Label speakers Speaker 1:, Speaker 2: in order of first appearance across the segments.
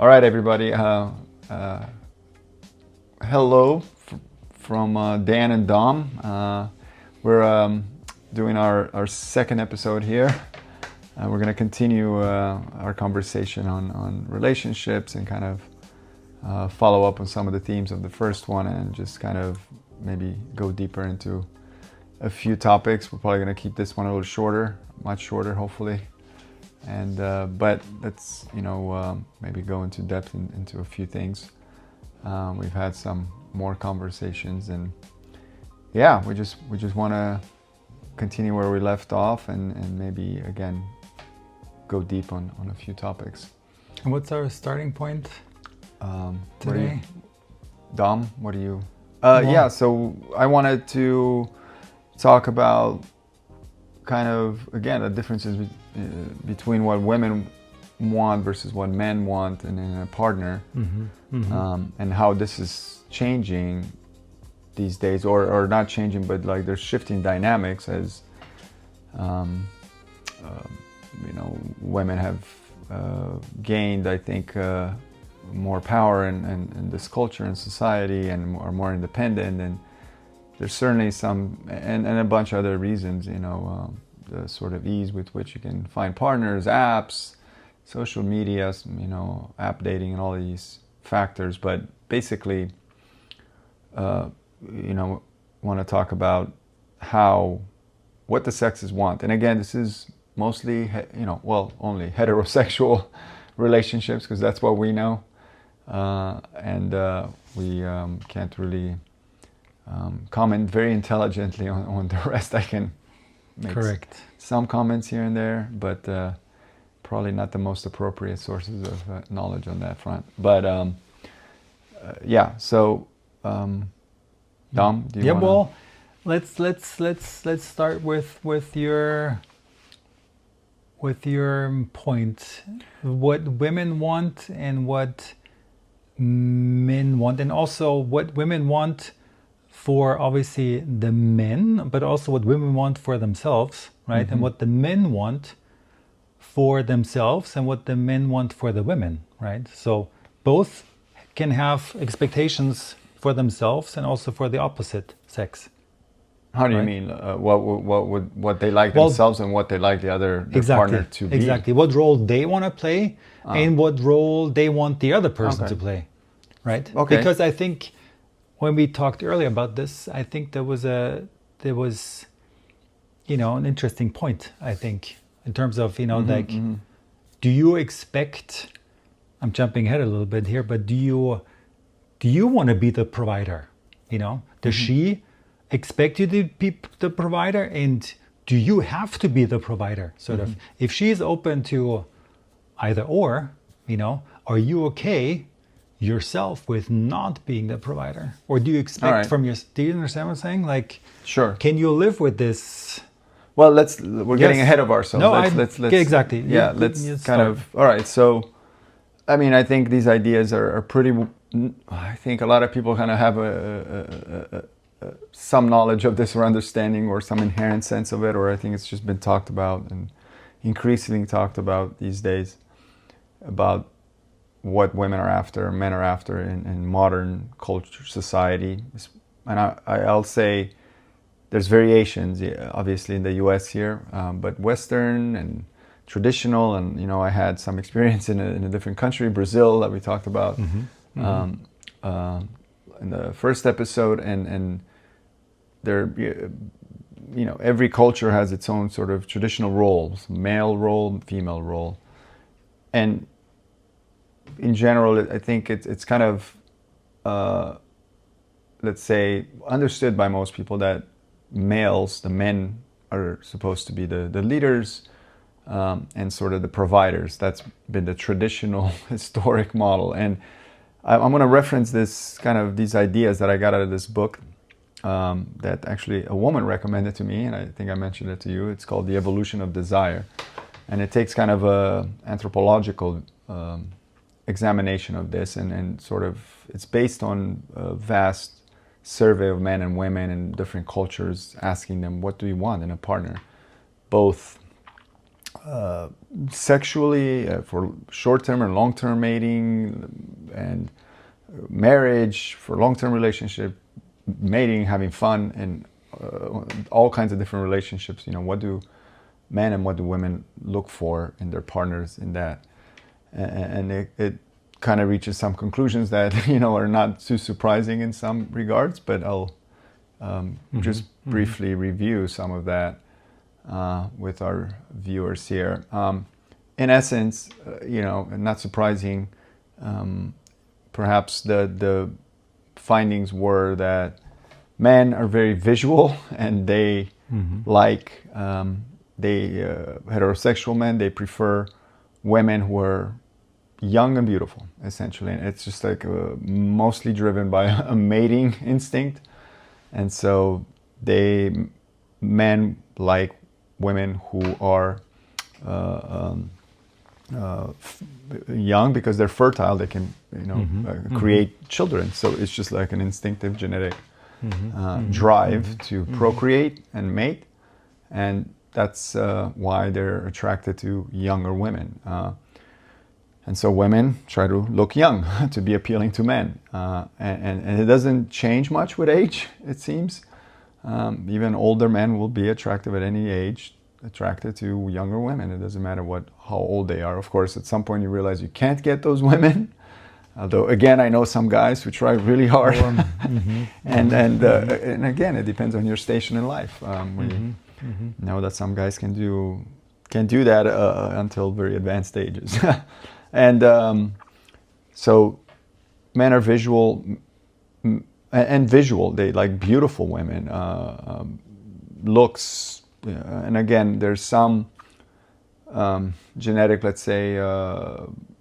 Speaker 1: All right, everybody. Hello from Dan and Dom. We're doing our second episode here. We're going to continue our conversation on relationships and kind of follow up on some of the themes of the first one and just kind of maybe go deeper into a few topics. We're probably going to keep this one a little shorter, much shorter, hopefully. And but let's maybe go into depth into a few things. We've had some more conversations, and yeah, we just want to continue where we left off and maybe again go deep on a few topics.
Speaker 2: And what's our starting point today?
Speaker 1: Dom, what do you? Yeah, so I wanted to talk about kind of again the differences between what women want versus what men want in a partner, and how this is changing these days, or not changing, but like there's shifting dynamics as women have gained, I think, more power in this culture and society and are more independent, and there's certainly some and a bunch of other reasons, the sort of ease with which you can find partners, apps, social media, app dating and all these factors. But basically, want to talk about what the sexes want. And again, this is mostly, only heterosexual relationships, because that's what we know. And we can't really comment very intelligently on the rest. I can make some comments here and there, but probably not the most appropriate sources of knowledge on that front. But yeah, so Dom, do you wanna...
Speaker 2: Well, let's start with your point. What women want and what men want, and also what women want for obviously the men, but also what women want for themselves, right? And what the men want for themselves and what the men want for the women, right? So both can have expectations for themselves and also for the opposite sex.
Speaker 1: How do you mean? What they like themselves and what they like their partner to be?
Speaker 2: Exactly. What role they want to play and what role they want the other person to play, right?
Speaker 1: Okay.
Speaker 2: Because I think when we talked earlier about this, I think there was an interesting point, I think, in terms of, do you expect, I'm jumping ahead a little bit here, but do you want to be the provider? Does she expect you to be the provider, and do you have to be the provider? Sort of, if she's open to either or, are you okay yourself with not being the provider, or do you expect from your? Do you understand what I'm saying? Like,
Speaker 1: sure.
Speaker 2: Can you live with this?
Speaker 1: Well, we're getting ahead of ourselves.
Speaker 2: No,
Speaker 1: let's
Speaker 2: exactly.
Speaker 1: Yeah, let's kind of. All right, so, I mean, I think these ideas are pretty. I think a lot of people kind of have some knowledge of this or understanding or some inherent sense of it, or I think it's just been talked about and increasingly talked about these days about what women are after, men are after in modern culture, society. And I'll say there's variations, obviously, in the US here, but Western and traditional, and I had some experience in a different country, Brazil, that we talked about in the first episode, and there, every culture has its own sort of traditional roles, male role, female role, and in general, I think it's kind of, let's say, understood by most people that males, the men, are supposed to be the leaders and sort of the providers. That's been the traditional historic model. And I'm going to reference these ideas that I got out of this book that actually a woman recommended to me, and I think I mentioned it to you. It's called The Evolution of Desire. And it takes kind of a anthropological examination of this, and sort of it's based on a vast survey of men and women in different cultures, asking them, what do you want in a partner, both sexually, for short-term and long-term mating, and marriage, for long-term relationship, mating, having fun, and all kinds of different relationships. What do men and what do women look for in their partners in that? And it kind of reaches some conclusions that are not too surprising in some regards, but I'll just briefly review some of that with our viewers here. In essence, not surprising, perhaps the findings were that men are very visual, and they like heterosexual men, they prefer women who are young and beautiful, essentially. And it's just like mostly driven by a mating instinct. And so men like women who are young because they're fertile. They can, create children. So it's just like an instinctive genetic drive to procreate and mate. And that's why they're attracted to younger women. And so women try to look young to be appealing to men. And it doesn't change much with age, it seems. Even older men will be attractive at any age, attracted to younger women. It doesn't matter how old they are. Of course, at some point you realize you can't get those women. Although, again, I know some guys who try really hard. And again, it depends on your station in life. We know that some guys can do that until very advanced stages. And so men are visual, and visual. They like beautiful women, looks, and again, there's some genetic, let's say,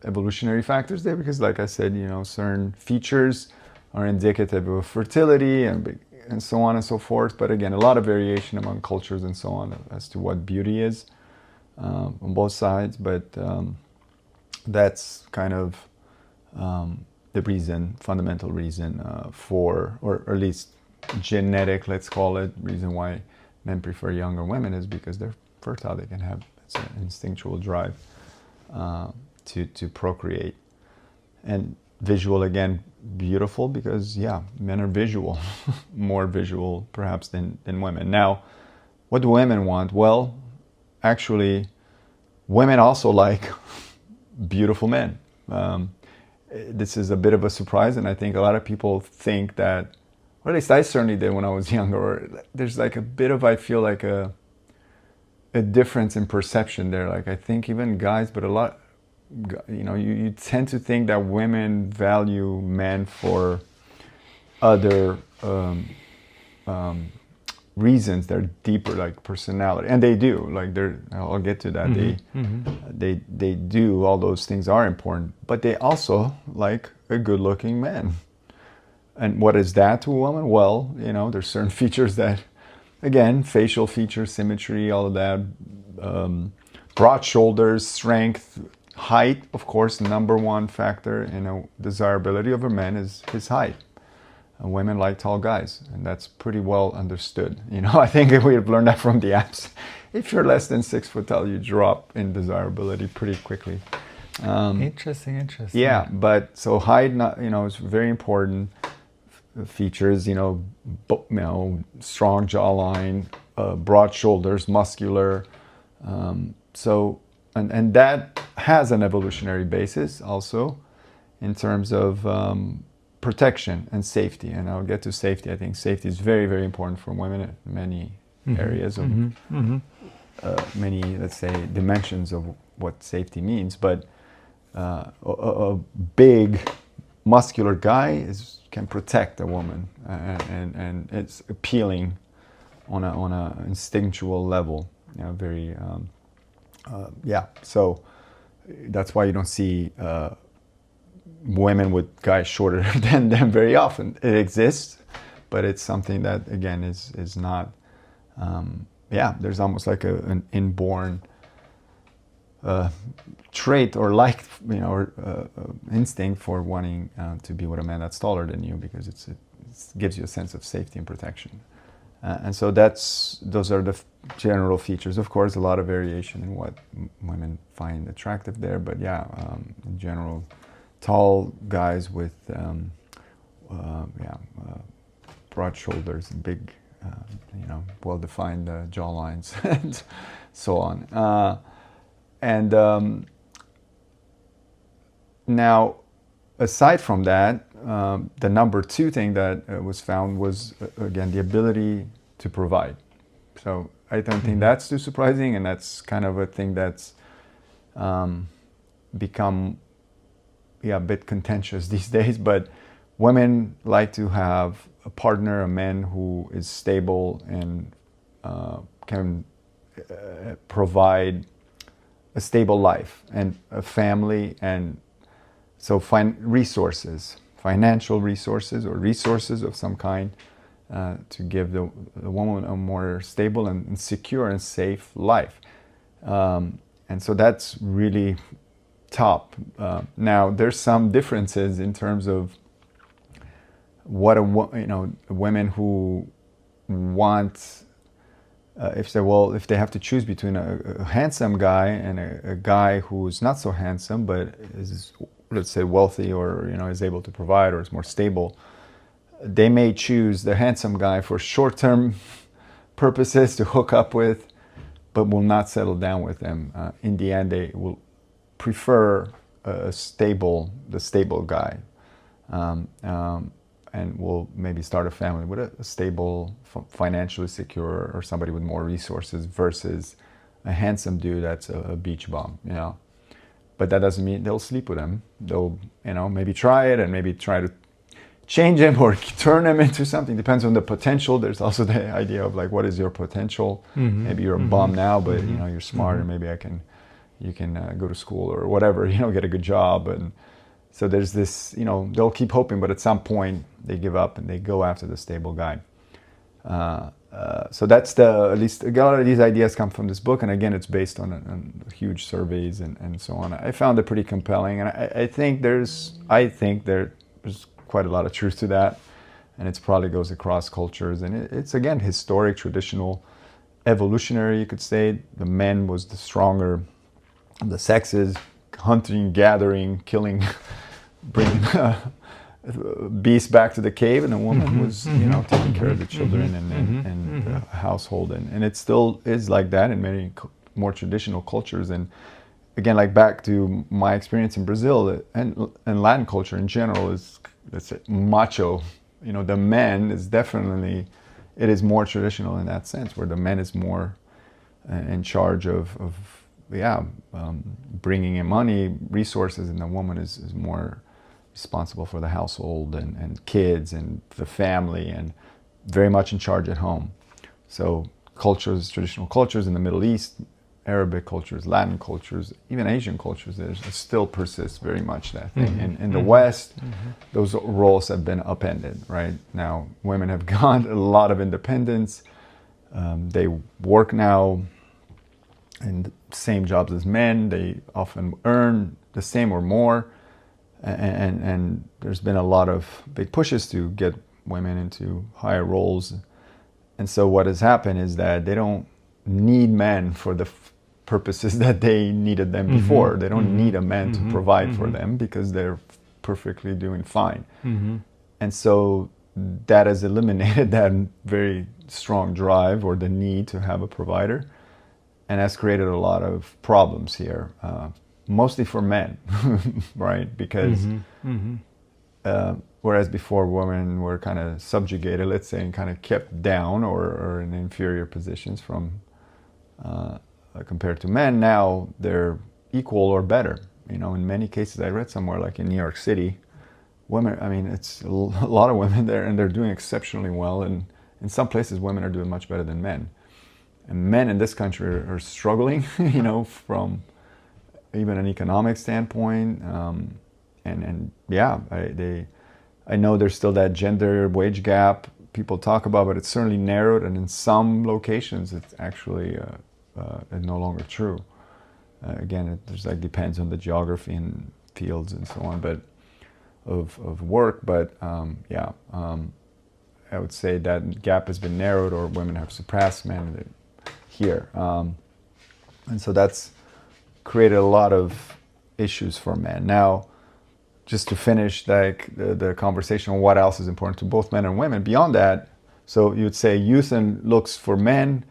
Speaker 1: evolutionary factors there, because like I said, certain features are indicative of fertility and so on and so forth. But again, a lot of variation among cultures and so on as to what beauty is on both sides. But that's kind of the fundamental reason for, or at least genetic, let's call it, reason why men prefer younger women is because they're fertile. They can have an instinctual drive to procreate. And visual, again, beautiful, because men are visual, more visual perhaps than women. Now, what do women want? Well, actually, women also like beautiful men. This is a bit of a surprise, and I think a lot of people think that, or at least I certainly did when I was younger, or there's like a bit of, I feel like a difference in perception there. Like I think even guys, but a lot, you tend to think that women value men for other reasons. They're deeper, like personality, and they do. Like I'll get to that. They do. All those things are important, but they also like a good-looking man. And what is that to a woman? Well, there's certain features that, again, facial features, symmetry, all of that, broad shoulders, strength, height. Of course, number one factor in desirability of a man is his height. Women like tall guys, and that's pretty well understood. I think if we've learned that from the apps, if you're less than 6 foot tall, you drop in desirability pretty quickly.
Speaker 2: Interesting.
Speaker 1: Yeah, but so height, is very important. Features, strong jawline, broad shoulders, muscular. So that has an evolutionary basis also in terms of protection and safety. And I'll get to safety. I think safety is very, very important for women in many areas of many, let's say, dimensions of what safety means. But a big, muscular guy can protect a woman, and it's appealing on a instinctual level. Very So that's why you don't see women with guys shorter than them very often. It exists, but it's something that, again, is not. There's almost like an inborn trait or instinct for wanting to be with a man that's taller than you, because it gives you a sense of safety and protection. And so those are the general features. Of course, a lot of variation in what women find attractive there, but yeah, in general, tall guys with broad shoulders and big, well-defined jawlines, and so on. Now, aside from that, the number two thing that was found was, again, the ability to provide. So I don't think that's too surprising, and that's kind of a thing that's become a bit contentious these days. But women like to have a partner, a man who is stable and can provide a stable life and a family, and so resources, financial resources or resources of some kind, to give the woman a more stable and secure and safe life. And so that's really top. Now, there's some differences in terms of what women who want, if they have to choose between a handsome guy and a guy who's not so handsome but is, let's say, wealthy, or is able to provide, or is more stable, they may choose the handsome guy for short-term purposes to hook up with, but will not settle down with them. In the end, they will prefer the stable guy, and will maybe start a family with a stable, financially secure, or somebody with more resources, versus a handsome dude that's a beach bum, But that doesn't mean they'll sleep with him. They'll, maybe try it and maybe try to change him or turn him into something. Depends on the potential. There's also the idea of what is your potential? Maybe you're a bum now, but you're smart, and maybe you can go to school or whatever, get a good job. And so there's this, they'll keep hoping, but at some point they give up and they go after the stable guy. So that's at least a lot of these ideas come from this book, and again, it's based on huge surveys and so on. I found it pretty compelling, and I think there's quite a lot of truth to that, and it probably goes across cultures, and it's again historic, traditional, evolutionary. You could say the man was the stronger of the sexes, hunting, gathering, killing, bringing beasts back to the cave, and the woman was taking care of the children and the household, and it still is like that in many more traditional cultures. And again, back to my experience in Brazil and Latin culture in general, is, let's say, macho. The man is definitely, it is more traditional in that sense, where the man is more in charge of bringing in money, resources, and the woman is more responsible for the household and kids and the family, and very much in charge at home. So traditional cultures in the Middle East, Arabic cultures, Latin cultures, even Asian cultures, it still persists very much that thing. And in the West, those roles have been upended, right? Now, women have got a lot of independence. They work now in the same jobs as men. They often earn the same or more. And there's been a lot of big pushes to get women into higher roles. And so what has happened is that they don't need men for the purposes that they needed them before. They don't need a man to provide for them, because they're perfectly doing fine. And so that has eliminated that very strong drive or the need to have a provider, and has created a lot of problems here, mostly for men, right? Because whereas before women were kind of subjugated, let's say, and kind of kept down or in inferior positions from compared to men, now they're equal or better. In many cases, I read somewhere like in New York City, women, it's a lot of women there, and they're doing exceptionally well. And in some places, women are doing much better than men. And men in this country are struggling, from even an economic standpoint. I know there's still that gender wage gap people talk about, but it's certainly narrowed, and in some locations it's actually no longer true. Again, it depends on the geography and fields and so on, but of work. But I would say that gap has been narrowed, or women have surpassed men here. And so that's created a lot of issues for men. Now, just to finish like the conversation on what else is important to both men and women, beyond that, so you'd say youth and looks for men,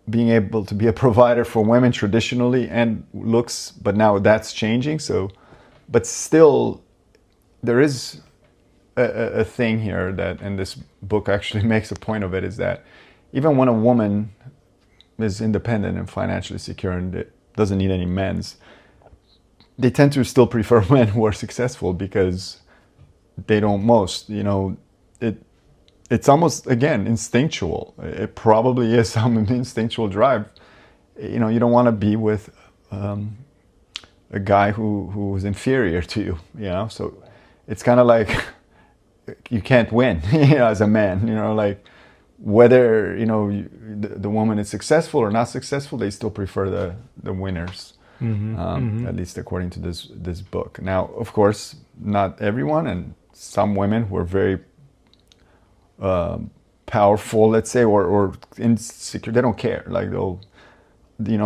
Speaker 1: being able to be a provider for women traditionally, and looks, but now that's changing. So, but still, there is a thing here that, and this book actually makes a point of it, is that even when a woman is independent and financially secure and it doesn't need any men's, they tend to still prefer men who are successful because they don't it's almost, again, instinctual. It probably is some instinctual drive. You don't want to be with a guy who is inferior to you, so it's kind of like you can't win as a man, like whether the woman is successful or not successful, they still prefer the winners. At least according to this book. Now, of course, not everyone, and some women who are very powerful, let's say, or insecure, they don't care. Like they'll,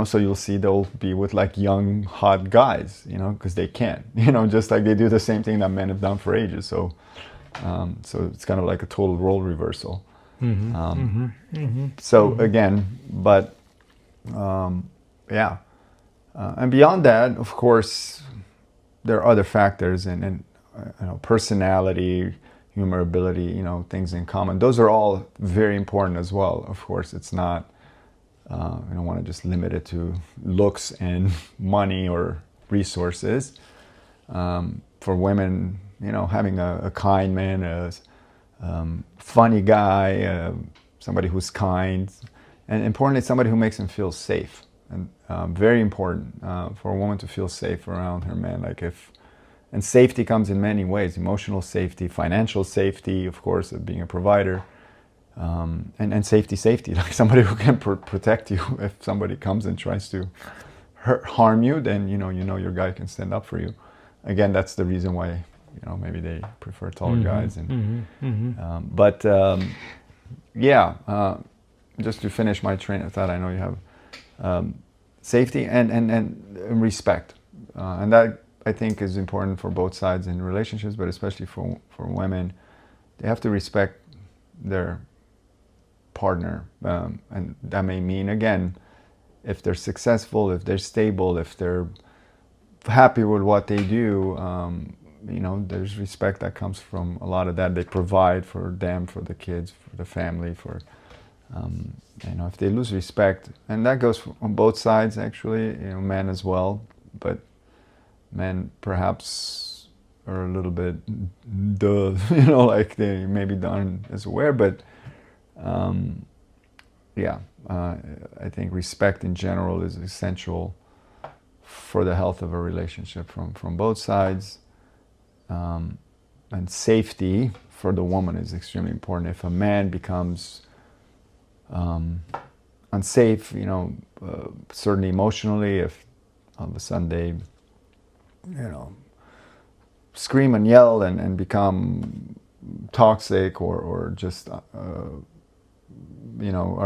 Speaker 1: so you'll see they'll be with like young, hot guys, because they can, just like they do the same thing that men have done for ages. So, so it's kind of like a total role reversal. So again, but yeah. And beyond that, of course, there are other factors, and personality, humor, ability, things in common. Those are all very important as well. Of course, it's not, I don't want to just limit it to looks and money or resources. For women, having a kind man, a funny guy, somebody who's kind, and importantly, somebody who makes them feel safe. And very important for a woman to feel safe around her man. And safety comes in many ways: emotional safety, financial safety, of course, of being a provider, and safety, like somebody who can protect you if somebody comes and tries to harm you. Then your guy can stand up for you. Again, that's the reason why maybe they prefer taller guys. And just to finish my train of thought, I know you have. Safety and respect, and that I think is important for both sides in relationships, but especially for women. They have to respect their partner, and that may mean, again, if they're successful, if they're stable, if they're happy with what they do, there's respect that comes from a lot of that. They provide for them, for the kids, for the family, for if they lose respect, and that goes on both sides, actually, men as well, but men perhaps are a little bit like they maybe aren't as aware, but I think respect in general is essential for the health of a relationship from both sides, and safety for the woman is extremely important. If a man becomes unsafe, certainly emotionally, if all of a sudden they, scream and yell and become toxic, or just, are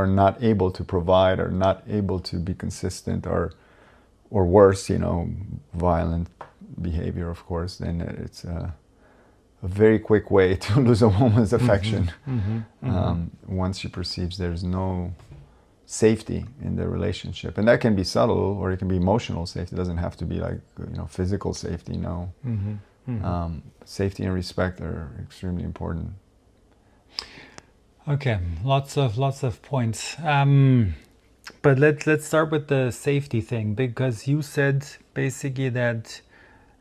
Speaker 1: not able to provide, or not able to be consistent, or worse, violent behavior, of course, then it's a very quick way to lose a woman's affection. Once she perceives there's no safety in the relationship, and that can be subtle, or it can be emotional safety. It doesn't have to be like physical safety. No, safety and respect are extremely important.
Speaker 2: Okay, lots of points. But let's start with the safety thing, because you said basically that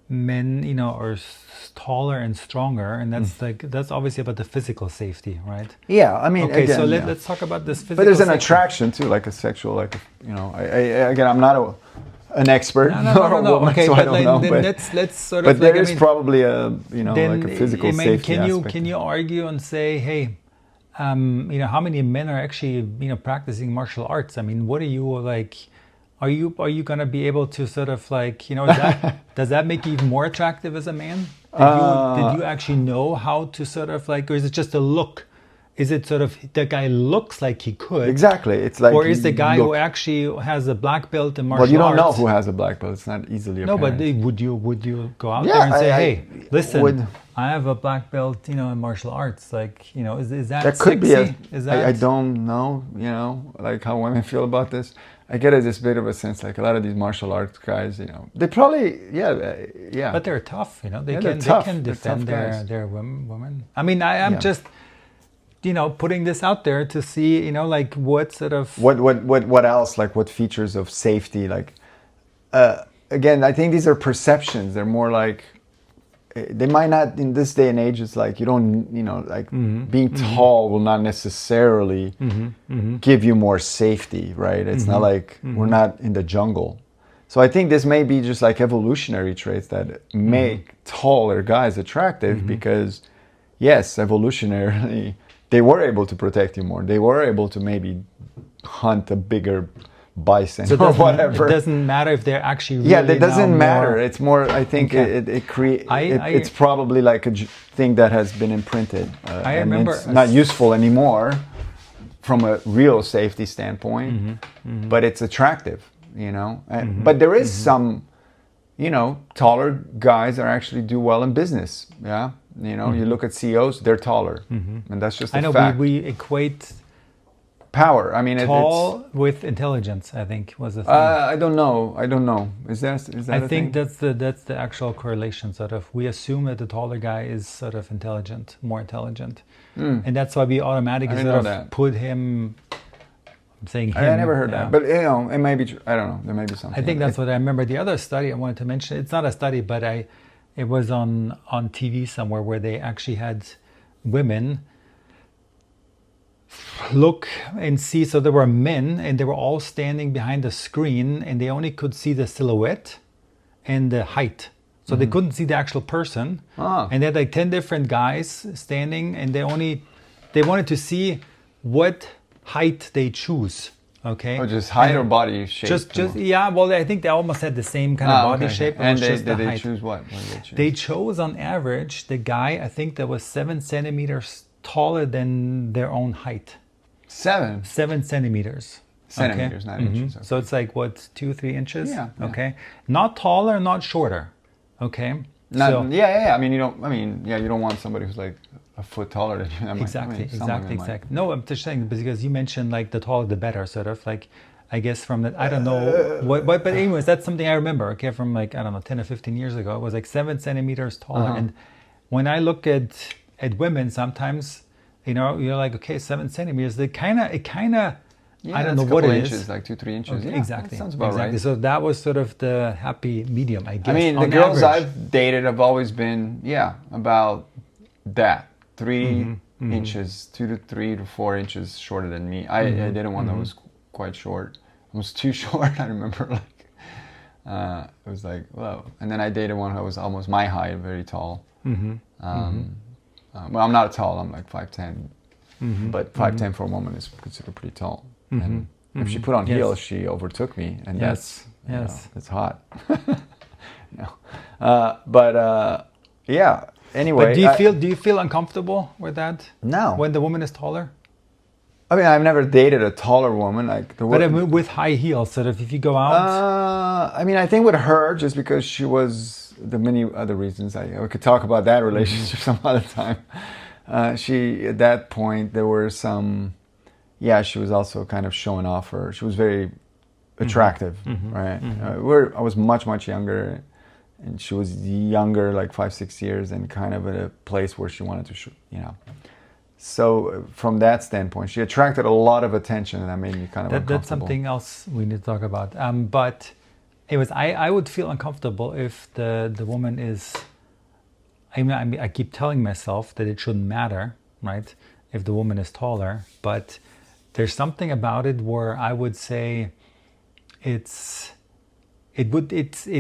Speaker 2: men, are taller and stronger, and that's obviously about the physical safety, right?
Speaker 1: Yeah, I mean,
Speaker 2: okay.
Speaker 1: Again,
Speaker 2: so let's talk about this physical.
Speaker 1: But there's an
Speaker 2: safety.
Speaker 1: attraction too, like a sexual, again, I'm not an expert,
Speaker 2: no. Okay,
Speaker 1: so
Speaker 2: but
Speaker 1: I don't know.
Speaker 2: Then
Speaker 1: But
Speaker 2: let's sort of.
Speaker 1: But there is probably a like a physical safety aspect.
Speaker 2: Can you argue and say, hey, how many men are actually practicing martial arts? I mean, what are you like? Are you going to be able to sort of like, does that make you even more attractive as a man? Did you actually know how to sort of like, or is it just a look? Is it sort of the guy looks like he could?
Speaker 1: Exactly. It's like,
Speaker 2: or is the guy who actually has a black belt in martial arts?
Speaker 1: Well, you don't know who has a black belt. It's not easily apparent.
Speaker 2: No, but would you go out there and say, hey, listen, I have a black belt, in martial arts. Like, is that
Speaker 1: could
Speaker 2: sexy?
Speaker 1: Be I don't know, like how women feel about this. I get this bit of a sense, like a lot of these martial arts guys, they probably, yeah.
Speaker 2: But they're tough, they can defend their women. I mean, I'm just, putting this out there to see, like what sort of...
Speaker 1: What else, like what features of safety, like, again, I think these are perceptions. They're more like, they might not, in this day and age, it's like, you don't, like being tall will not necessarily give you more safety, right? It's not like we're not in the jungle. So I think this may be just like evolutionary traits that make taller guys attractive because, yes, evolutionarily, they were able to protect you more. They were able to maybe hunt a bigger bison or whatever.
Speaker 2: It doesn't matter if they're actually really
Speaker 1: that doesn't matter. It's more, I think it's probably like a thing that has been imprinted.
Speaker 2: I remember
Speaker 1: it's not useful anymore from a real safety standpoint, but it's attractive, But there is some, taller guys that actually do well in business, yeah? You look at CEOs, they're taller, and that's just a fact.
Speaker 2: I know we equate
Speaker 1: power. I mean,
Speaker 2: tall with intelligence, I think, was the thing.
Speaker 1: I don't know. Is that
Speaker 2: I
Speaker 1: a
Speaker 2: think
Speaker 1: thing?
Speaker 2: that's the actual correlation. Sort of, we assume that the taller guy is sort of more intelligent, and that's why we automatically sort of put him. I'm saying him.
Speaker 1: I never heard that, but it may be true. I don't know. There may be something.
Speaker 2: I think that's what I remember. The other study I wanted to mention. It's not a study, but it was on TV somewhere where they actually had women look and see. So there were men and they were all standing behind the screen and they only could see the silhouette and the height. So they couldn't see the actual person. And they had like 10 different guys standing and they wanted to see what height they choose. Okay.
Speaker 1: Or just height or body shape?
Speaker 2: Well, I think they almost had the same kind of body shape.
Speaker 1: And did they choose what? What did they choose?
Speaker 2: They chose on average the guy, I think that was 7 centimeters taller than their own height.
Speaker 1: 7
Speaker 2: centimeters.
Speaker 1: Centimeters, not inches. Okay.
Speaker 2: So it's like what, 2-3 inches?
Speaker 1: Yeah.
Speaker 2: Okay. Not taller, not shorter. Okay.
Speaker 1: I mean, you don't want somebody who's like a foot taller than you.
Speaker 2: Exactly. No, I'm just saying because you mentioned like the taller the better, sort of like. I guess from that, I don't know what, but anyways, that's something I remember. Okay, from like 10 or 15 years ago, it was like 7 centimeters taller. And when I look at women, sometimes you're like, okay, 7 centimeters. It kind of. I don't know what it
Speaker 1: inches,
Speaker 2: is.
Speaker 1: like 2-3 inches.
Speaker 2: Okay,
Speaker 1: yeah,
Speaker 2: exactly.
Speaker 1: That sounds about right.
Speaker 2: So that was sort of the happy medium, I guess.
Speaker 1: I mean, the girls I've dated have always been, about that. 3 inches, 2 to 3 to 4 inches shorter than me. I dated one that was quite short. It was too short. I remember it was like, whoa. And then I dated one who was almost my height, very tall. Well, I'm not tall. I'm like 5'10", but 5'10" for a woman is considered pretty tall. And if she put on heels, she overtook me, and that's hot. Anyway,
Speaker 2: but do you feel uncomfortable with that?
Speaker 1: No.
Speaker 2: When the woman is taller?
Speaker 1: I mean, I've never dated a taller woman
Speaker 2: But I mean, with high heels, sort of, if you go out.
Speaker 1: I mean, I think with her, just because she was the many other reasons. We could talk about that relationship some other time. She, at that point, there were some. Yeah, she was also kind of showing off her. She was very attractive, right? I was much younger, and she was younger, like 5-6 years, and kind of at a place where she wanted to, So from that standpoint, she attracted a lot of attention, and that made me kind of uncomfortable.
Speaker 2: That's something else we need to talk about. But anyways, I would feel uncomfortable if the woman is. I mean, I keep telling myself that it shouldn't matter, right? If the woman is taller, but there's something about it where I would say it's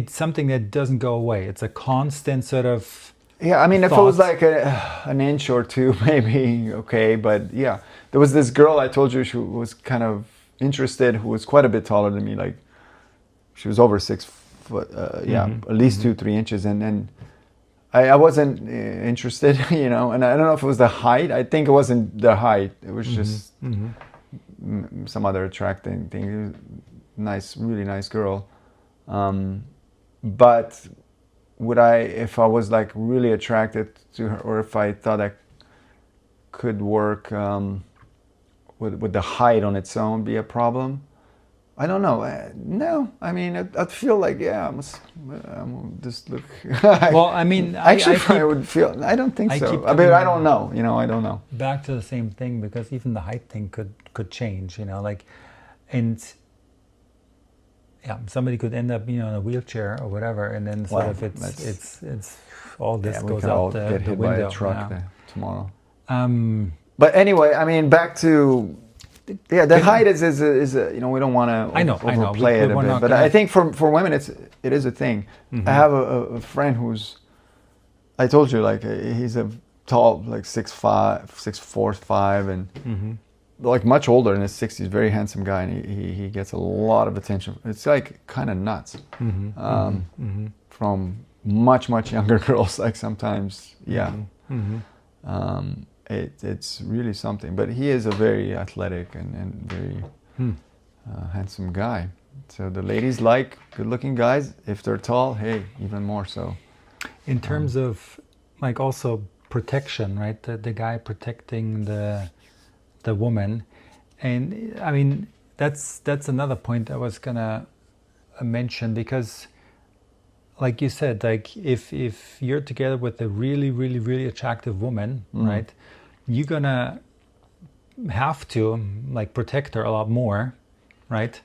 Speaker 2: something that doesn't go away. It's a constant sort of.
Speaker 1: Yeah, I mean, if it was like an inch or two, maybe okay. But yeah, there was this girl I told you she was kind of interested, who was quite a bit taller than me. Like, she was over 6 foot. At least 2-3 inches. And I wasn't interested, you know, and I don't know if it was the height. I think it wasn't the height. It was just some other attracting thing. Nice, really nice girl. But would I, if I was like really attracted to her, or if I thought I could work with the height on its own be a problem? I don't know. No, I mean, I'd feel like, yeah, I'm just look.
Speaker 2: Well, I mean,
Speaker 1: actually, I would feel. I don't think so. I mean, I don't know. You know, I don't know.
Speaker 2: Back to the same thing, because even the height thing could change. You know, like, and yeah, somebody could end up, you know, in a wheelchair or whatever, and then sort of it's all this goes out the
Speaker 1: get hit
Speaker 2: window.
Speaker 1: by a truck tomorrow. But anyway, I mean, back to. Yeah, the height is a, you know, we don't want to overplay it a bit, but I think for women it is a thing. I have a friend who's, I told you, like he's a tall, like 6'5", 6'4", 5, and like much older in his 60s, very handsome guy, and he gets a lot of attention. It's like kind of nuts from much younger girls. Like sometimes, yeah. It's really something, but he is a very athletic and very handsome guy. So the ladies like good-looking guys. If they're tall, hey, even more so.
Speaker 2: In terms of like also protection, right? The guy protecting the woman, and I mean that's another point I was gonna mention, because like you said, like if you're together with a really attractive woman, right, you're gonna have to like protect her a lot more, right?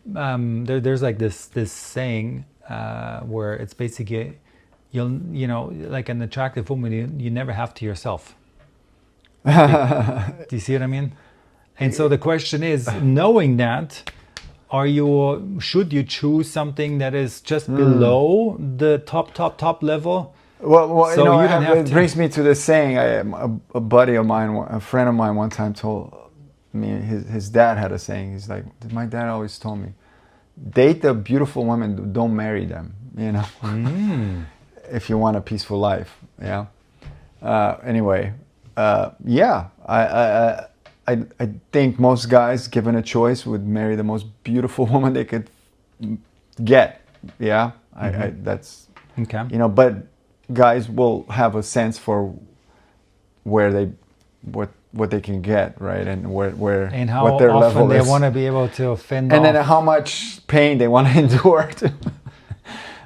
Speaker 2: There's like this saying where it's basically you know, like an attractive woman, you never have to yourself. Do you see what I mean? And so the question is, knowing that, should you choose something that is just below the top level?
Speaker 1: Well,
Speaker 2: so
Speaker 1: you know,
Speaker 2: it
Speaker 1: brings me to this saying. A buddy of mine, a friend of mine, one time told me his dad had a saying. He's like, my dad always told me, date the beautiful women, don't marry them. You know, if you want a peaceful life. Yeah. Anyway, yeah, I think most guys, given a choice, would marry the most beautiful woman they could get. Yeah, that's
Speaker 2: okay.
Speaker 1: You know, but guys will have a sense for where what they can get, right, and where
Speaker 2: and how
Speaker 1: what their
Speaker 2: often
Speaker 1: level
Speaker 2: they
Speaker 1: is,
Speaker 2: want to be able to offend,
Speaker 1: and then how much pain they want to endure.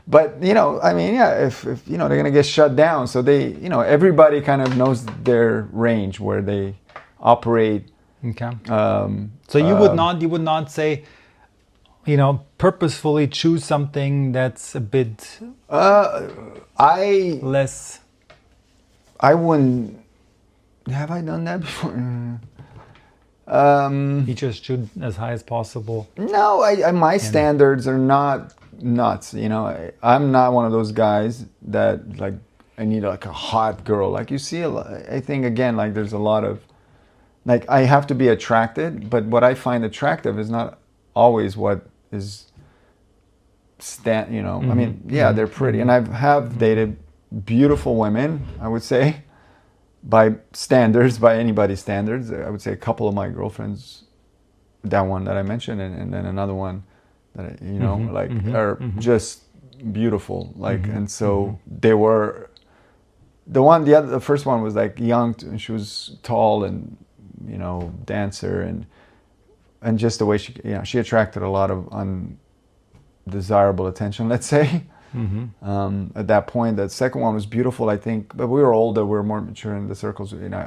Speaker 1: But you know, I mean, yeah, if you know they're gonna get shut down, so they, you know, everybody kind of knows their range where they operate.
Speaker 2: Okay. So you would not say, you know, purposefully choose something that's a bit less.
Speaker 1: I wouldn't. Have I done that before?
Speaker 2: You just shoot as high as possible.
Speaker 1: No, my standards are not nuts. You know, I'm not one of those guys that like I need like a hot girl. Like you see, I think again, like there's a lot of like I have to be attracted, but what I find attractive is not always what is you know. I mean, yeah, they're pretty, and I have dated beautiful women, I would say, by standards, by anybody's standards. I would say a couple of my girlfriends, that one that I mentioned, and then another one that you know, like are just beautiful, like, and so they were. The first one was like young, and she was tall and, you know, dancer, and just the way she, you know, she attracted a lot of undesirable attention, let's say. At that point, that second one was beautiful, I think, but we were older, we were more mature in the circles. You know,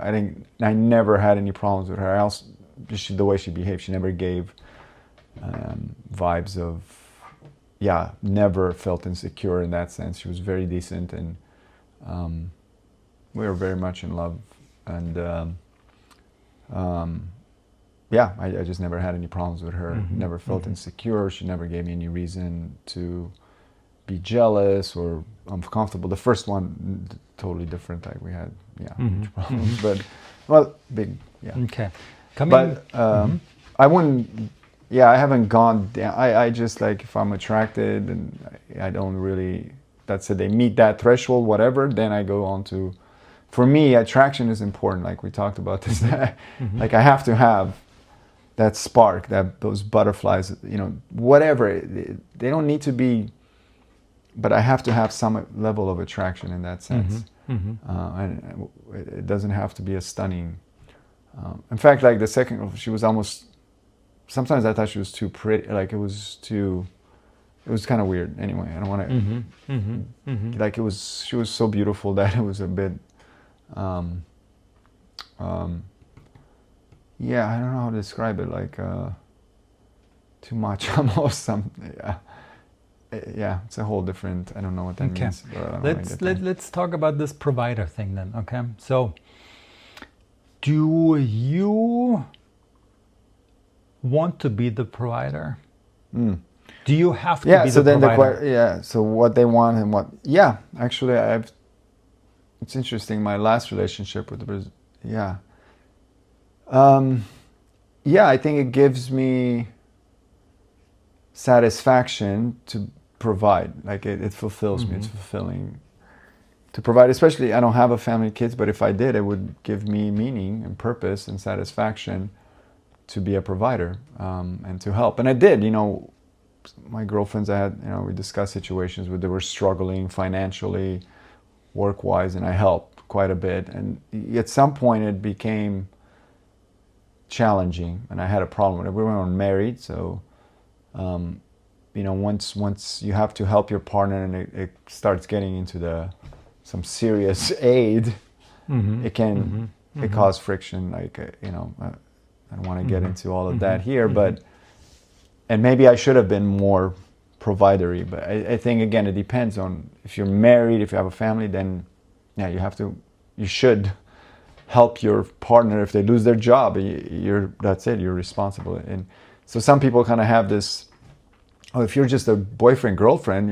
Speaker 1: I never had any problems with her. I also, just the way she behaved, she never gave vibes of, yeah, never felt insecure in that sense. She was very decent, and we were very much in love, and yeah, I just never had any problems with her. Never felt insecure. She never gave me any reason to be jealous or uncomfortable. The first one, totally different. Like we had, yeah, huge problems, but well, big, yeah.
Speaker 2: Okay,
Speaker 1: I wouldn't. Yeah, I haven't gone down. I just like if I'm attracted, and I don't really. that's it. They meet that threshold, whatever. Then I go on to. For me, attraction is important. Like we talked about this. Like I have to have that spark, those butterflies. Whatever. They don't need to be. But I have to have some level of attraction in that sense. And it doesn't have to be a stunning. In fact, like the second girl, she was almost. Sometimes I thought she was too pretty. Like it was kind of weird. Anyway, I don't want to. Like she was so beautiful that it was a bit. Yeah, I don't know how to describe it. Like too much almost. Yeah, it's a whole different. I don't know what that means.
Speaker 2: Let's talk about this provider thing then. Okay, so do you want to be the provider? Do you have to be the provider?
Speaker 1: So what they want and what? Yeah, actually, it's interesting. My last relationship with I think it gives me satisfaction to provide. Like it fulfills me. It's fulfilling to provide. Especially, I don't have a family, kids, but if I did, it would give me meaning and purpose and satisfaction to be a provider and to help. And I did. My girlfriends I had. We discussed situations where they were struggling financially, work-wise, and I helped quite a bit. And at some point, it became challenging, and I had a problem with it. We weren't married, so. Once you have to help your partner and it starts getting into some serious aid, it can it cause friction. Like I don't want to get into all of that here, and maybe I should have been more providery. But I think again it depends on if you're married, if you have a family, then you should help your partner if they lose their job. That's it. You're responsible. And so some people kind of have this, if you're just a boyfriend, girlfriend,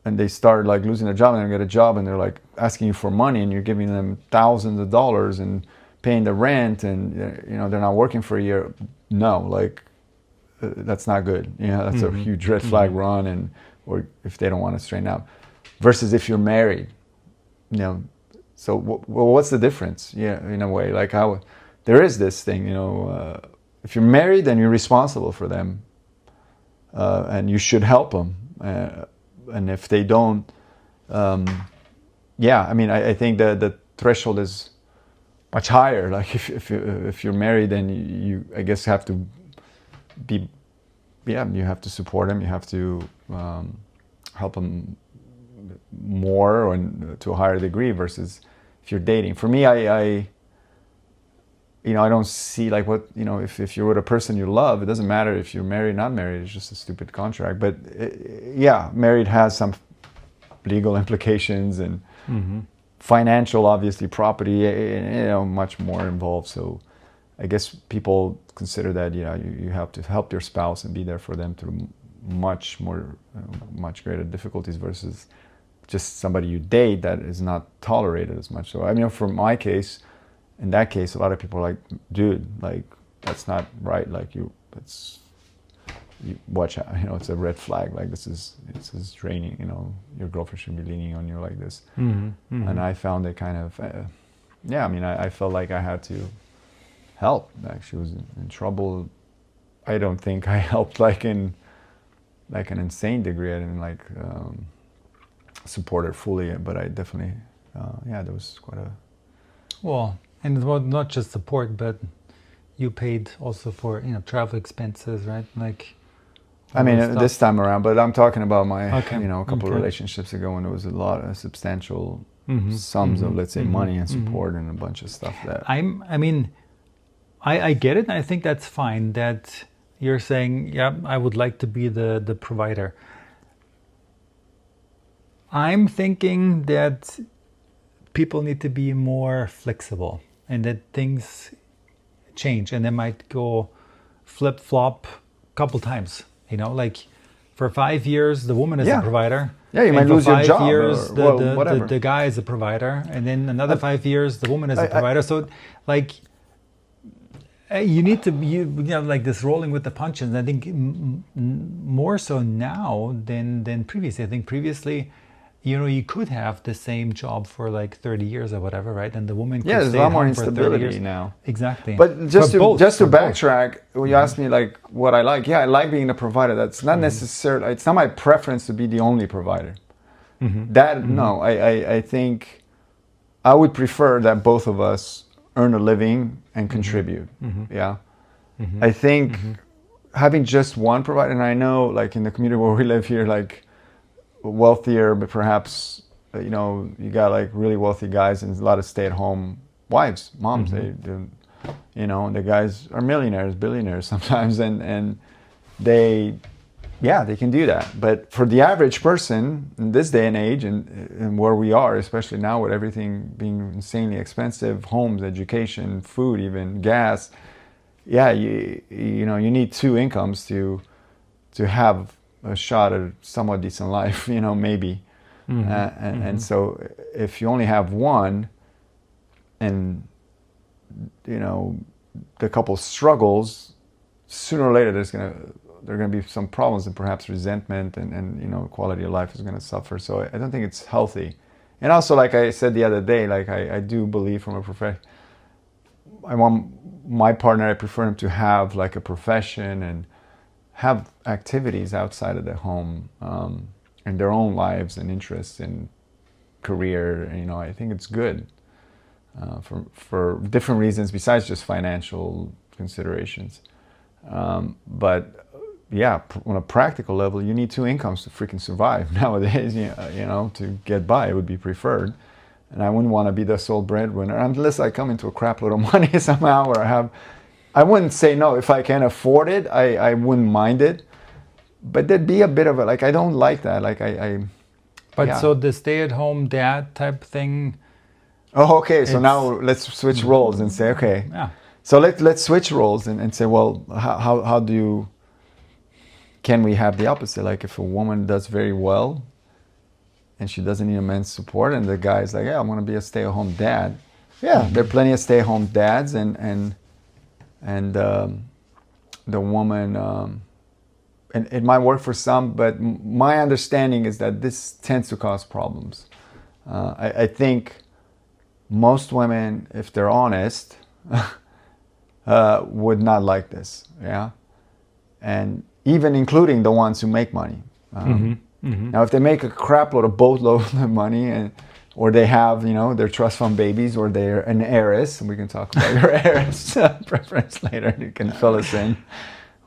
Speaker 1: and they start like losing their job and they get a job and they're like asking you for money and you're giving them thousands of dollars and paying the rent and they're not working for a year. No, like that's not good. That's a huge red flag run, or if they don't want to straighten out. Versus if you're married, so what's the difference? Yeah, in a way, like how there is this thing, if you're married, then you're responsible for them, and you should help them. And if they don't, I think the threshold is much higher. Like if you're married, then you I guess have to be, you have to support them. You have to help them more or to a higher degree. Versus if you're dating. For me, I don't see like what, if you're with a person you love, it doesn't matter if you're married, not married, it's just a stupid contract. But married has some legal implications and financial, obviously, property, much more involved. So I guess people consider that, you have to help your spouse and be there for them through much greater difficulties versus just somebody you date that is not tolerated as much. So, for my case, in that case, a lot of people are like, dude, like, that's not right. Like, you watch out, it's a red flag. Like, this is draining, your girlfriend should be leaning on you like this. And I found it kind of, I felt like I had to help. Like, she was in trouble. I don't think I helped like in like an insane degree. I didn't like support her fully, but I definitely, there was quite a...
Speaker 2: Well, and it was not just support, but you paid also for, travel expenses, right? Like,
Speaker 1: this time around, but I'm talking about my, a couple of relationships ago when there was a lot of substantial sums of, let's say, money and support and a bunch of stuff that...
Speaker 2: I get it, and I think that's fine that you're saying, I would like to be the provider. I'm thinking that people need to be more flexible and that things change and they might go flip-flop a couple times, like for 5 years the woman is a provider.
Speaker 1: Yeah, you might lose your job.
Speaker 2: For 5 years
Speaker 1: whatever.
Speaker 2: the guy is a provider, and then another 5 years the woman is a provider. So like You need to be, like this rolling with the punches. I think more so now than previously. I think previously, you could have the same job for like 30 years or whatever, right? And the woman could
Speaker 1: there's
Speaker 2: stay
Speaker 1: a lot
Speaker 2: at
Speaker 1: more
Speaker 2: home for 30
Speaker 1: instability
Speaker 2: years.
Speaker 1: now.
Speaker 2: Exactly.
Speaker 1: But just
Speaker 2: For
Speaker 1: to
Speaker 2: both,
Speaker 1: just to
Speaker 2: for both.
Speaker 1: backtrack, when you asked me like what I like, I like being a provider. That's not necessarily. It's not my preference to be the only provider. No, I think I would prefer that both of us earn a living and contribute. Yeah, I think having just one provider, and I know like in the community where we live here, like wealthier, but perhaps you got like really wealthy guys and a lot of stay-at-home wives, moms. They the guys are millionaires, billionaires sometimes, and they can do that. But for the average person in this day and age, and where we are, especially now with everything being insanely expensive, homes, education, food, even gas, you need two incomes to have a shot at a somewhat decent life, maybe. And so if you only have one, and the couple struggles, sooner or later there are going to be some problems, and perhaps resentment and quality of life is going to suffer. So I don't think it's healthy. And also, like I said the other day, like I do believe from a profession, I want my partner, I prefer him to have like a profession and have activities outside of the home, and their own lives and interests and career. I think it's good for different reasons besides just financial considerations. But on a practical level, you need two incomes to freaking survive nowadays. To get by, it would be preferred. And I wouldn't want to be the sole breadwinner unless I come into a crap load of money somehow, or I wouldn't say no. If I can afford it, I wouldn't mind it. But there'd be a bit of I don't like that.
Speaker 2: So the stay-at-home dad type thing.
Speaker 1: Oh, okay. So now let's switch roles and say, okay.
Speaker 2: Yeah.
Speaker 1: So let's switch roles and say, well, can we have the opposite? Like if a woman does very well and she doesn't need a man's support, and the guy's like, yeah, I want to be a stay-at-home dad. Yeah, there are plenty of stay-at-home dads, and the woman, and it might work for some, but my understanding is that this tends to cause problems. I think most women, if they're honest, would not like this. Yeah, and even including the ones who make money. Now, if they make a boatload of money, or they have, their trust fund babies, or they're an heiress, and we can talk about your heiress preference later. You can fill us in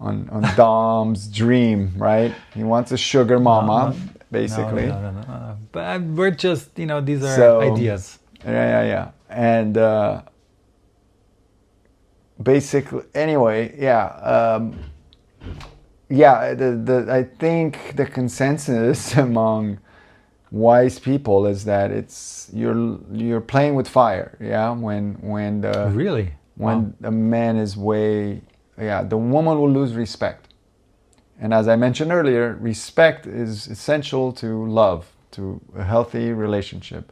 Speaker 1: on Dom's dream, right? He wants a sugar mama, basically.
Speaker 2: No. But we're just, these are ideas.
Speaker 1: Yeah. And basically, anyway, I think the consensus among wise people is that you're playing with fire. Yeah, when the man is the woman will lose respect. And as I mentioned earlier, respect is essential to love, to a healthy relationship.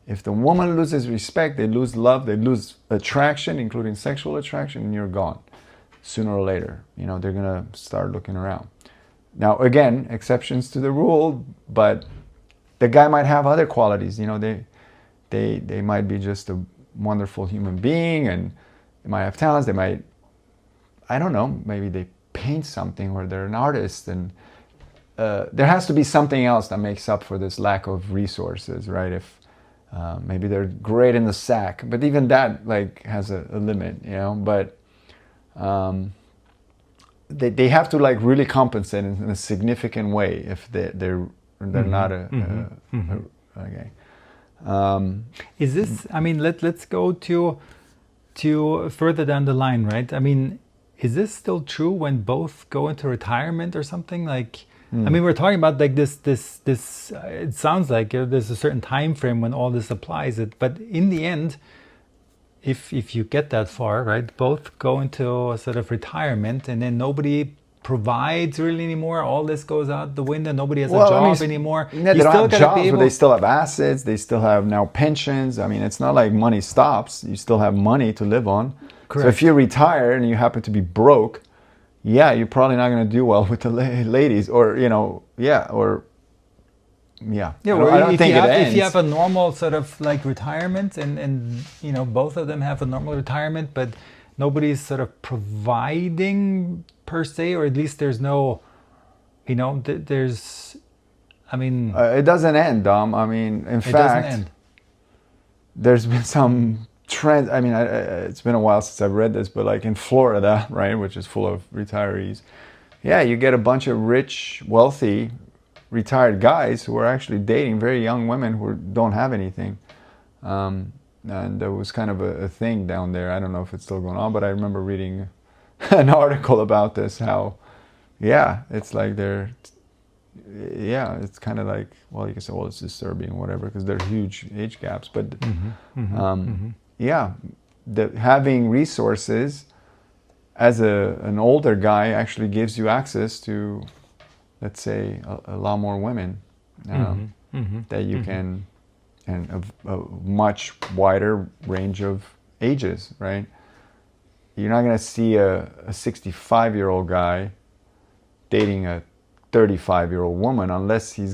Speaker 1: If the woman loses respect, they lose love, they lose attraction, including sexual attraction, and you're gone. Sooner or later, they're gonna start looking around. Now, again, exceptions to the rule, but the guy might have other qualities. They might be just a wonderful human being, and they might have talents. They might, I don't know, maybe they paint something, or they're an artist, and there has to be something else that makes up for this lack of resources, right? If maybe they're great in the sack, but even that has a limit, But they have to really compensate in a significant way if they're not okay.
Speaker 2: Is this? I mean, let's go to further down the line, right? I mean, is this still true when both go into retirement or something? I mean, we're talking about this. It sounds like there's a certain time frame when all this applies. But in the end, if you get that far, right, both go into a sort of retirement, and then nobody provides really anymore. All this goes out the window. Nobody has a job anymore.
Speaker 1: Yeah, they don't have jobs, but they still have assets. They still have now pensions. I mean, it's not like money stops. You still have money to live on. So if you retire and you happen to be broke, yeah, you're probably not going to do well with the ladies, or yeah.
Speaker 2: Yeah,
Speaker 1: I don't think it ends.
Speaker 2: if you have a normal sort of like retirement, and both of them have a normal retirement, but nobody's sort of providing per se, or at least there's no, there's, I mean,
Speaker 1: it doesn't end, Dom. I mean, in fact, there's been some trend. I mean, it's been a while since I've read this, but like in Florida, right, which is full of retirees, yeah, you get a bunch of rich, wealthy, retired guys who are actually dating very young women who don't have anything. And there was kind of a thing down there. I don't know if it's still going on, but I remember reading an article about this, how, yeah, it's like it's kind of like, well, you can say, well, it's disturbing or whatever, because there are huge age gaps. But yeah, having resources as an older guy actually gives you access to, let's say, a lot more women that you can, and a much wider range of ages, right? You're not going to see a 65-year-old guy dating a 35-year-old woman unless he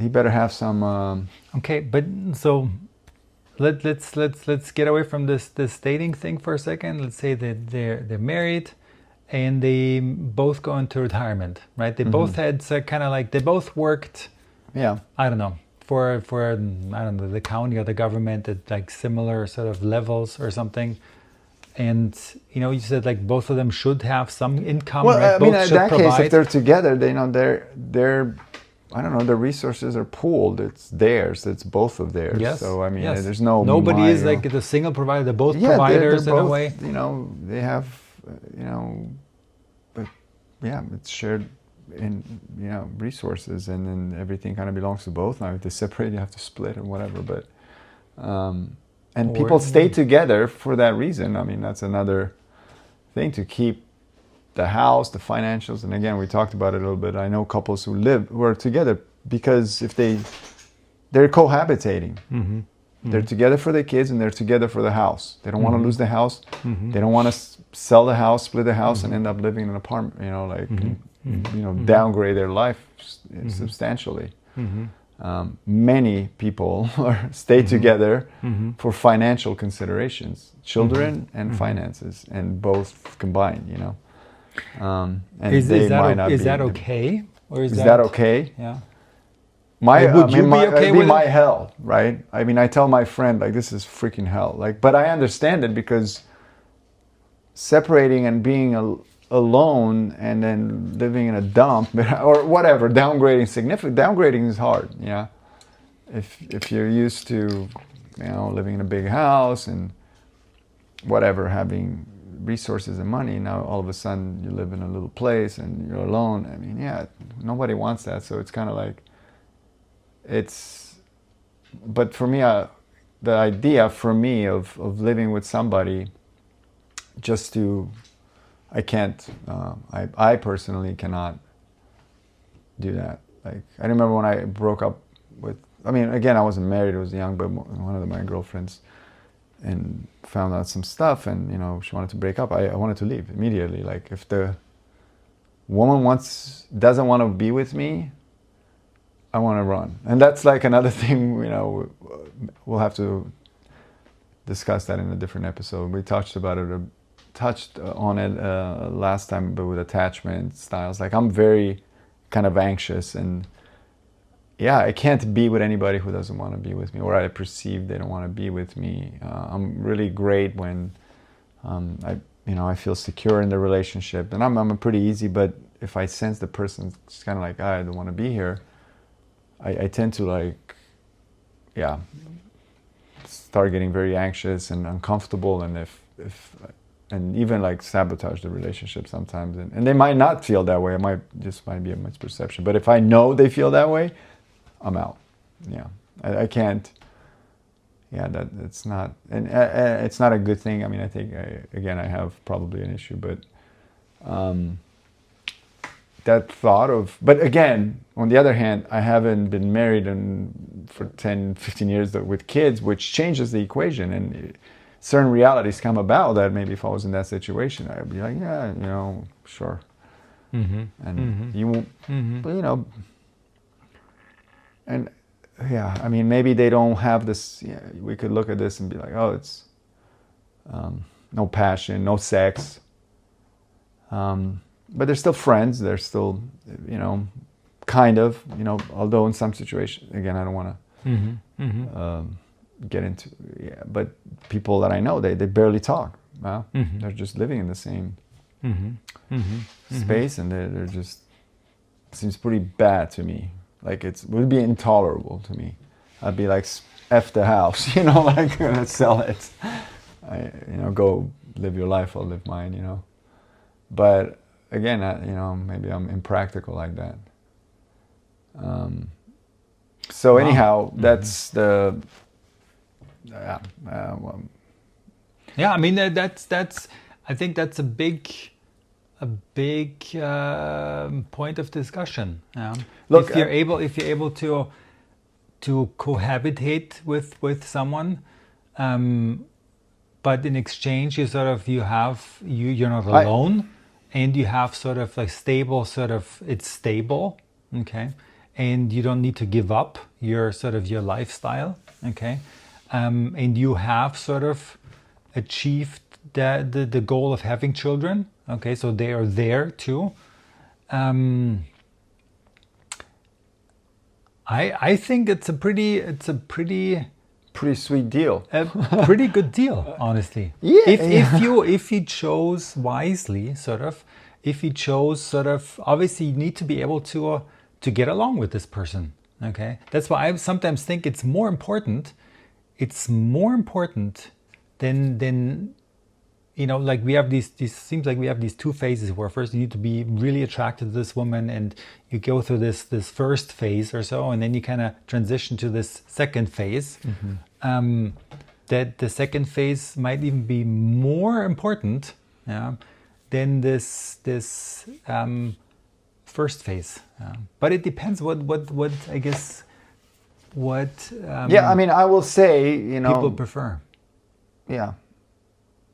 Speaker 1: better have some.
Speaker 2: Okay, but so let's get away from this dating thing for a second. Let's say that they're married and they both go into retirement, right? They both had kind of like, they both worked.
Speaker 1: Yeah.
Speaker 2: I don't know, for I don't know, the county or the government at like similar sort of levels or something. And you said like both of them should have some income.
Speaker 1: Well,
Speaker 2: right?
Speaker 1: I mean,
Speaker 2: Both
Speaker 1: in
Speaker 2: should
Speaker 1: that
Speaker 2: provide.
Speaker 1: case, if they're together, they're I don't know, the resources are pooled. It's theirs. It's both of theirs.
Speaker 2: Yes.
Speaker 1: So I mean,
Speaker 2: yes.
Speaker 1: there's no
Speaker 2: nobody is like the single provider. They're both providers
Speaker 1: they're
Speaker 2: in
Speaker 1: both,
Speaker 2: a way.
Speaker 1: They have but yeah, it's shared in resources, and then everything kind of belongs to both. Now if they separate, you have to split or whatever. But and people stay together for that reason. I mean, that's another thing, to keep the house, the financials. And again, we talked about it a little bit. I know couples who are together because if they're cohabitating. They're together for the kids and they're together for the house. They don't want to lose the house. They don't want to sell the house, split the house, and end up living in an apartment. Downgrade their life substantially. Many people stay together for financial considerations, children and finances, and both combined. And
Speaker 2: is that okay? Or is
Speaker 1: that okay?
Speaker 2: Yeah.
Speaker 1: Would
Speaker 2: you be okay with
Speaker 1: my hell, right? I mean, I tell my friend, like, this is freaking hell. Like, but I understand it, because separating and being alone and then living in a dump or whatever, downgrading is hard. Yeah. If you're used to, living in a big house and whatever, having resources and money, now all of a sudden you live in a little place and you're alone. I mean, yeah, nobody wants that. So it's kind of like, but for me, the idea for me of living with somebody I can't, I personally cannot do that. Like, I remember when I broke up again, I wasn't married, I was young, but one of my girlfriends, and found out some stuff, and she wanted to break up. I wanted to leave immediately. Like, if the woman doesn't want to be with me, I want to run. And that's like another thing, we'll have to discuss that in a different episode. We touched on it last time, but with attachment styles. Like, I'm very kind of anxious, and yeah, I can't be with anybody who doesn't want to be with me, or I perceive they don't want to be with me. I'm really great when I feel secure in the relationship, and I'm pretty easy. But if I sense the person's kind of like, I don't want to be here, I tend to start getting very anxious and uncomfortable, and and even like sabotage the relationship sometimes. And they might not feel that way. It might be a misperception. But if I know they feel that way, I'm out. Yeah, I can't. Yeah, it's not, and it's not a good thing. I mean, I think I have probably an issue, but that thought of, but again, on the other hand, I haven't been married for 10, 15 years with kids, which changes the equation. And certain realities come about that maybe if I was in that situation, I'd be like, yeah, sure. And you won't, but, and yeah, I mean, maybe they don't have this, we could look at this and be like, oh, it's no passion, no sex. But they're still friends. They're still, kind of, although in some situations, again, I don't want to get into, but people that I know, they barely talk. Well, they're just living in the same space, and they're just, seems pretty bad to me. Like it would be intolerable to me. I'd be like, F the house, like, let's sell it. Go live your life, I'll live mine, But again, maybe I'm impractical like that. So anyhow, that's the,
Speaker 2: yeah, I mean, that's, I think that's a big point of discussion.
Speaker 1: Look,
Speaker 2: if you're able to cohabitate with someone, but in exchange you're not alone, and you have sort of like it's stable, okay, and you don't need to give up your lifestyle, okay, and you have sort of achieved the goal of having children, okay, so they are there too. I think it's a pretty
Speaker 1: sweet deal.
Speaker 2: A pretty good deal, honestly.
Speaker 1: Yeah.
Speaker 2: If you chose wisely, obviously you need to be able to get along with this person. Okay, that's why I sometimes think it's more important. It's more important than like we have these seems like we have these two phases where first you need to be really attracted to this woman, and you go through this first phase or so, and then you kind of transition to this second phase. That the second phase might even be more important, than this first phase. But it depends what I guess what
Speaker 1: I mean, I will say,
Speaker 2: people prefer.
Speaker 1: Yeah.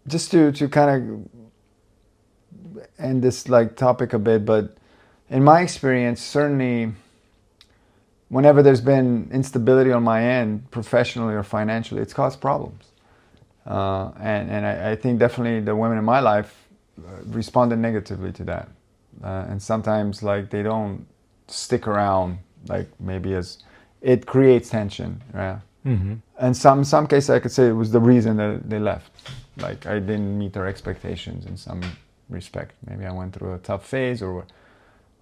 Speaker 1: Just to kind of end this like topic a bit, but in my experience, certainly whenever there's been instability on my end, professionally or financially, it's caused problems. And I think definitely the women in my life responded negatively to that. And sometimes like they don't stick around, like maybe as it creates tension, right? And some cases I could say it was the reason that they left. Like I didn't meet their expectations in some respect. Maybe I went through a tough phase or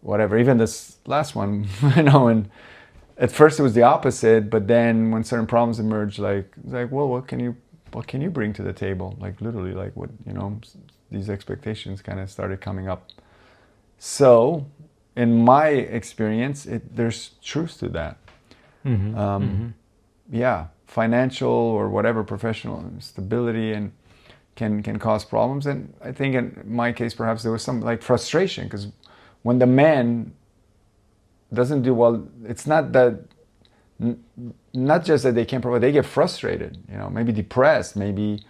Speaker 1: whatever. Even this last one, and at first it was the opposite, but then when certain problems emerged, like well, what can you bring to the table? Like literally, like what, these expectations kind of started coming up. So in my experience, there's truth to that. Yeah, financial or whatever professional stability and can cause problems. And I think in my case, perhaps there was some like frustration, because when the man doesn't do well, it's not just that they can't provide, they get frustrated, maybe depressed, and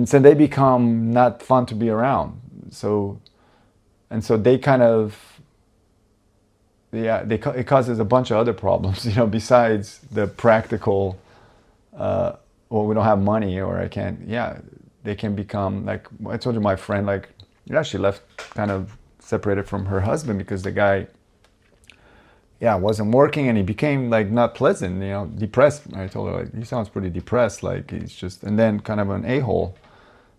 Speaker 1: so they become not fun to be around. So they kind of, it causes a bunch of other problems, besides the practical, well, we don't have money, or I can't, they can become, like I told you, my friend, like, she left kind of separated from her husband because the guy, wasn't working, and he became like not pleasant, depressed. I told her, like, he sounds pretty depressed, like he's just, and then kind of an a-hole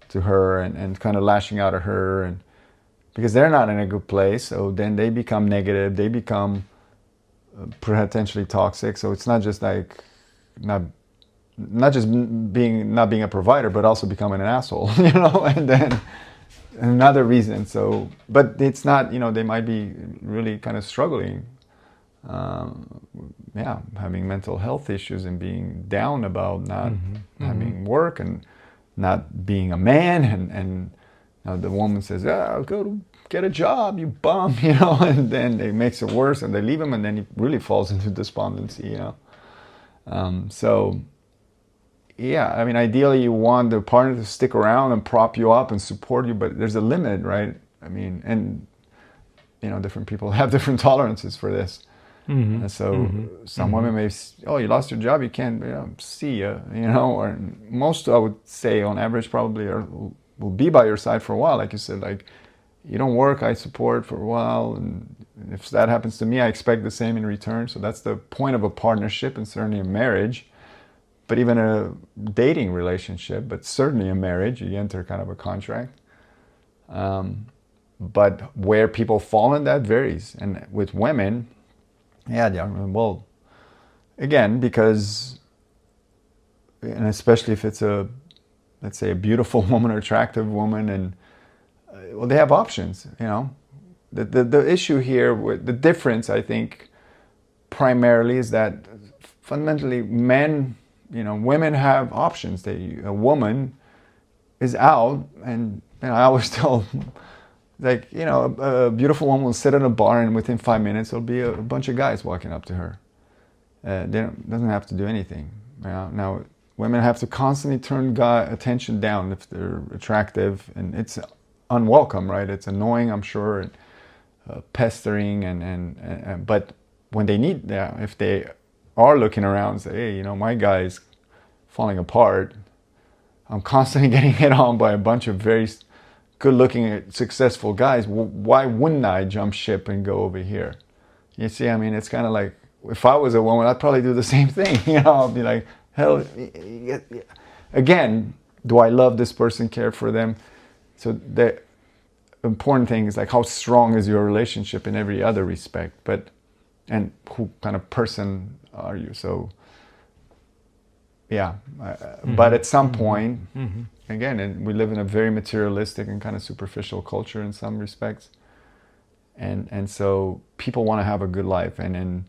Speaker 1: to her, and kind of lashing out at her, and because they're not in a good place, so then they become negative, they become potentially toxic. So it's not just like not just not being a provider, but also becoming an asshole, and then another reason. So, but it's not, they might be really kind of struggling, having mental health issues and being down about not having work and not being a man, and the woman says, "I'll go to get a job, you bum," and then it makes it worse, and they leave him, and then he really falls into despondency, So yeah, I mean, ideally you want the partner to stick around and prop you up and support you, but there's a limit, right? I mean, and different people have different tolerances for this. And so some women may, oh, you lost your job, you can't, see ya, or most, I would say on average probably will be by your side for a while. Like you said, like, you don't work, I support for a while. And if that happens to me, I expect the same in return. So that's the point of a partnership, and certainly a marriage, but even a dating relationship, but certainly a marriage, you enter kind of a contract. But where people fall in that varies. And with women, well, again, because, and especially if it's let's say a beautiful woman or attractive woman, and well, they have options, The issue here, the difference, I think, primarily is that fundamentally women have options. A woman is out, and I always tell, like, a beautiful woman will sit in a bar, and within 5 minutes there'll be a bunch of guys walking up to her. Doesn't have to do anything. Now, women have to constantly turn guy attention down if they're attractive, and it's unwelcome, right? It's annoying, I'm sure, and pestering, and but when they need, if they are looking around and say, hey, my guy's falling apart, I'm constantly getting hit on by a bunch of very good-looking, successful guys. Why wouldn't I jump ship and go over here? You see, I mean, it's kind of like, if I was a woman, I'd probably do the same thing. I'd be like, hell, again, do I love this person, care for them? So the important thing is, like, how strong is your relationship in every other respect, and who kind of person are you? So, yeah, but at some point, again, and we live in a very materialistic and kind of superficial culture in some respects, and so people want to have a good life and an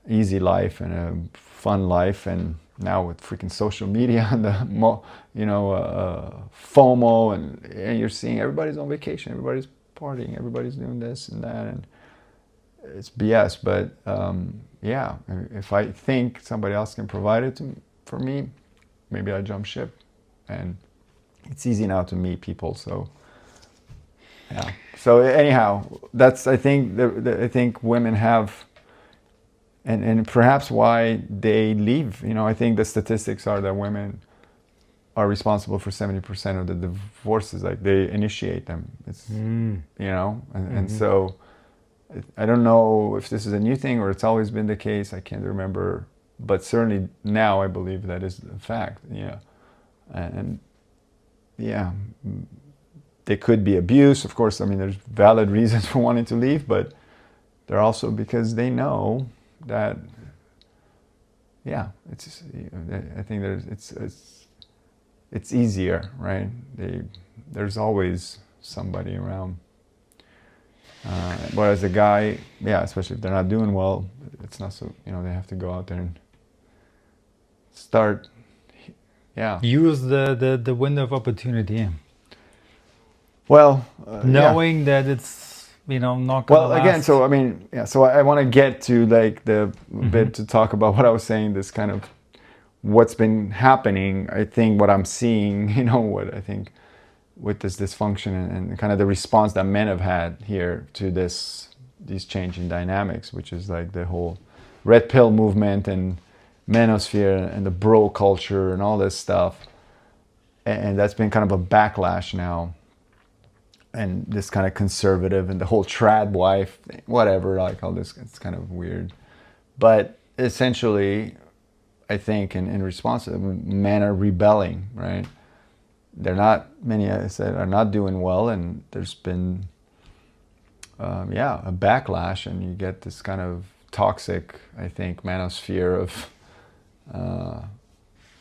Speaker 1: easy life and a fun life, and now with freaking social media and the FOMO, and you're seeing everybody's on vacation, everybody's partying, everybody's doing this and that, and it's BS. But if I think somebody else can provide it for me, maybe I jump ship. And it's easy now to meet people, so yeah. So anyhow, that's, I think, I think women have, and perhaps why they leave. I think the statistics are that women are responsible for 70% of the divorces. Like, they initiate them. It's and so I don't know if this is a new thing or it's always been the case. I can't remember, but certainly now I believe that is a fact. Yeah. And there could be abuse, of course. I mean, there's valid reasons for wanting to leave, but they're also because they know that, it's, I think it's easier, right? There's always somebody around. Whereas a guy, especially if they're not doing well, it's not so, they have to go out there and start.
Speaker 2: Use the window of opportunity.
Speaker 1: Well,
Speaker 2: knowing that it's not gonna last.
Speaker 1: Again, so I mean, so I want to get to, like, the bit to talk about what I was saying, this kind of what's been happening. I think what I'm seeing, what I think with this dysfunction and kind of the response that men have had here to these changing dynamics, which is like the whole red pill movement and Manosphere and the bro culture and all this stuff, and that's been kind of a backlash now, and this kind of conservative and the whole trad wife thing, whatever, like all this, it's kind of weird. But essentially, I think in response to it, men are rebelling, right? They're not, many, I said, are not doing well, and there's been a backlash, and you get this kind of toxic, I think, manosphere of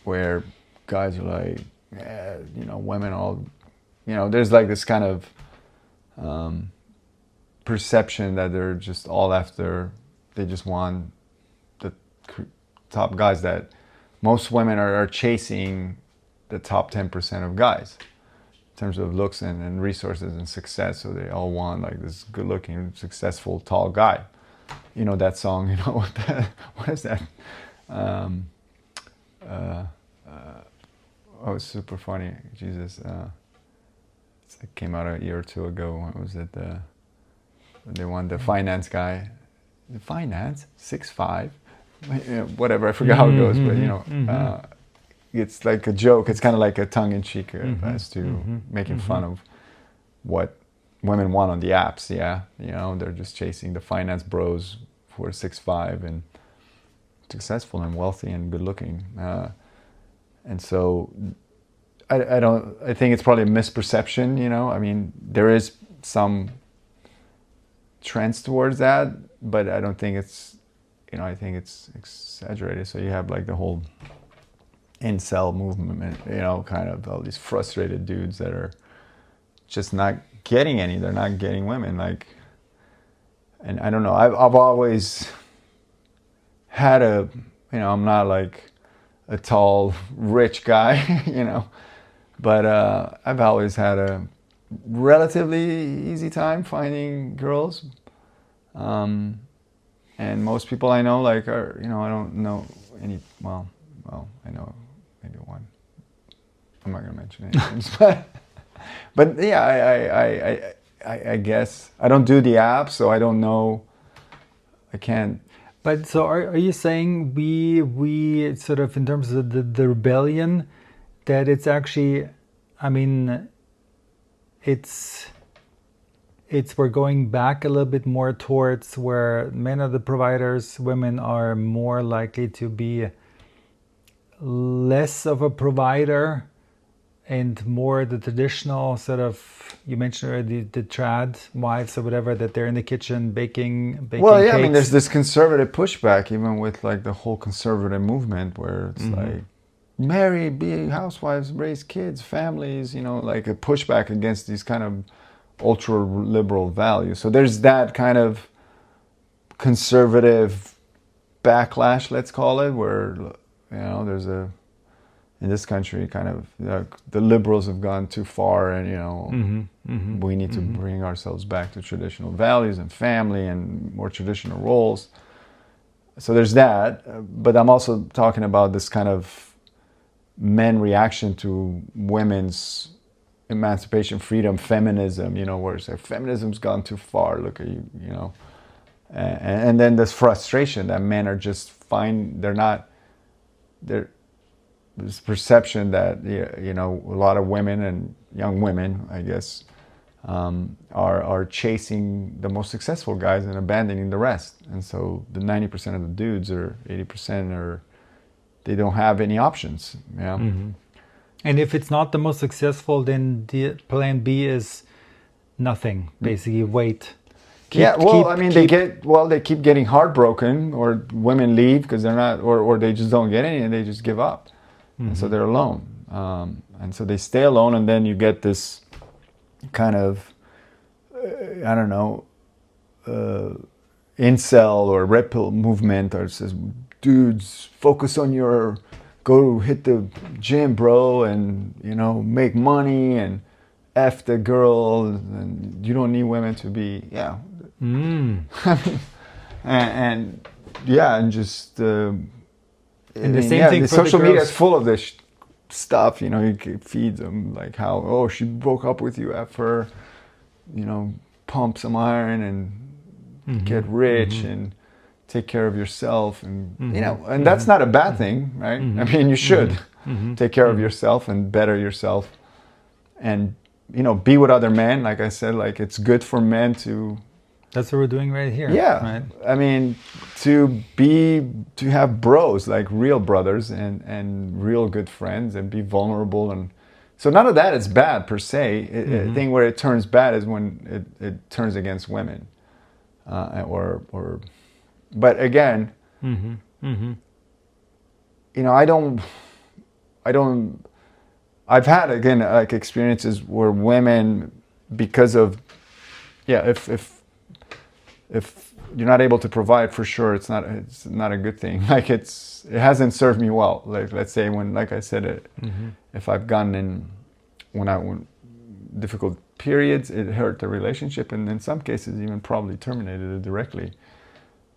Speaker 1: where guys are like, women all, there's like this kind of perception that they're just all after, they just want the top guys, that most women are chasing the top 10% of guys in terms of looks and resources and success. So they all want, like, this good looking, successful, tall guy. That song, what is that? Oh, it's super funny. Jesus. It came out a year or two ago. What was it? They won the finance guy. The finance? 6'5"? Whatever, I forgot how it goes, but it's like a joke. It's kind of like a tongue-in-cheek as to making fun of what women want on the apps. Yeah, they're just chasing the finance bros who are 6'5" and successful and wealthy and good-looking. And so I think it's probably a misperception. I mean, there is some trends towards that, but I don't think it's. I think it's exaggerated. So you have like the whole incel movement, kind of all these frustrated dudes that are just not getting any. They're not getting women. And I don't know. I've always had I'm not like a tall, rich guy, but I've always had a relatively easy time finding girls. And most people I know are, I don't know any, well, I know maybe one. I'm not going to mention any names, but yeah, I guess I don't do the app, so I don't know. I can't.
Speaker 2: But so are you saying we sort of, in terms of the rebellion, that it's actually, I mean, it's we're going back a little bit more towards where men are the providers, women are more likely to be less of a provider and more the traditional sort of, you mentioned already the trad wives or whatever, that they're in the kitchen baking
Speaker 1: well, yeah,
Speaker 2: cakes.
Speaker 1: I mean, there's this conservative pushback even with like the whole conservative movement where it's like marry, be housewives, raise kids, families, like a pushback against these kind of ultra liberal values. So there's that kind of conservative backlash, let's call it, where there's in this country kind of the liberals have gone too far, and we need to bring ourselves back to traditional values and family and more traditional roles. So there's that, but I'm also talking about this kind of men reaction to women's emancipation, freedom, feminism, where it's like feminism's gone too far, look at you, and then this frustration that men are just fine, there's perception that, a lot of women and young women, I guess, are chasing the most successful guys and abandoning the rest. And so the 90% of the dudes or 80% they don't have any options. Yeah.
Speaker 2: And if it's not the most successful, then the plan B is nothing. Basically, wait.
Speaker 1: They keep getting heartbroken, or women leave because they're not, or they just don't get any, and they just give up, and so they're alone. And so they stay alone, and then you get this kind of, I don't know, incel or red pill movement, or it says, dudes, focus on go hit the gym, bro, and make money and F the girl, and you don't need women to be and just
Speaker 2: and the same thing
Speaker 1: the
Speaker 2: for
Speaker 1: social
Speaker 2: the
Speaker 1: media
Speaker 2: girls.
Speaker 1: is full of this stuff. You can feed them like how she broke up with you after pump some iron and get rich and take care of yourself, and and that's not a bad thing, right? I mean, you should take care of yourself and better yourself, and be with other men. Like I said, like it's good for men to.
Speaker 2: That's what we're doing right here.
Speaker 1: Yeah,
Speaker 2: right?
Speaker 1: I mean, to have bros, like real brothers and real good friends, and be vulnerable, and so none of that is bad per se. I think where it turns bad is when it turns against women, or. But again, I've had, again, like experiences where women, because of, if you're not able to provide, for sure, it's not a good thing. Like it hasn't served me well. Like, let's say when, like I said, if I've gone in, when difficult periods, it hurt the relationship, and in some cases even probably terminated it directly.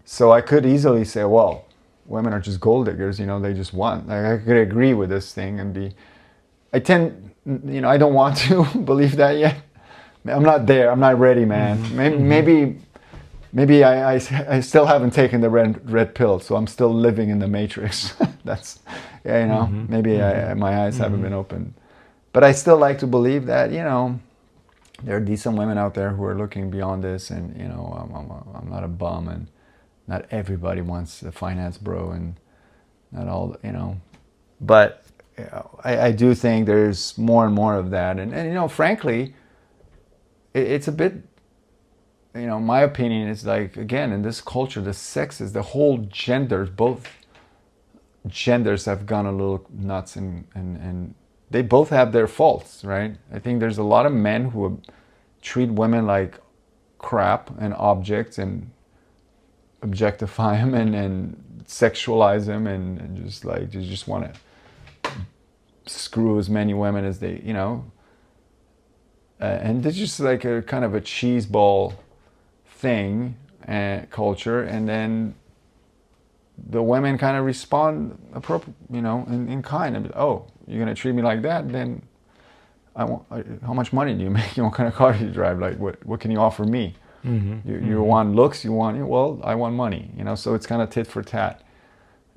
Speaker 1: So I could easily say, well, women are just gold diggers, they just want. Like I could agree with this thing and be, I tend, I don't want to believe that yet. I'm not there. I'm not ready, man. Maybe I still haven't taken the red pill, so I'm still living in the matrix. That's, maybe my eyes haven't been opened. But I still like to believe that, there are decent women out there who are looking beyond this, and I'm not a bum, and not everybody wants a finance bro, and not all, But I do think there's more and more of that, and frankly, it's a bit, my opinion is like, again, in this culture, the sexes, the whole genders, both genders have gone a little nuts, and they both have their faults, right? I think there's a lot of men who treat women like crap and objects, and objectify them, and sexualize them, and just want to screw as many women as they, and it's just like a kind of a cheese ball thing, culture, and then the women kind of respond in kind, and oh, you're gonna treat me like that, then how much money do you make? What kind of car do you drive? Like, what can you offer me? You want looks, well, I want money, so it's kind of tit for tat,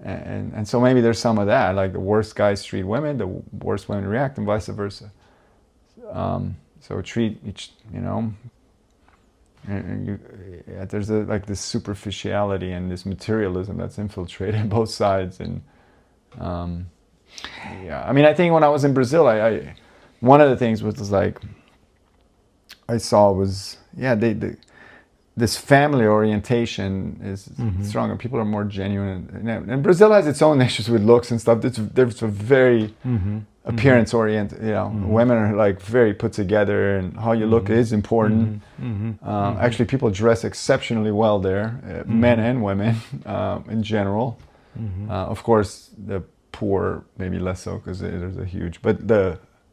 Speaker 1: and so maybe there's some of that, like the worst guys treat women, the worst women react, and vice versa. So treat each, there's this superficiality and this materialism that's infiltrated both sides, and I think when I was in Brazil, I one of the things was like I saw was this family orientation is stronger. People are more genuine, and Brazil has its own issues with looks and stuff. There's a very appearance oriented. Women are like very put together, and how you look is important. Actually, people dress exceptionally well there, men and women in general. Of course, the poor maybe less so, because there's a huge. But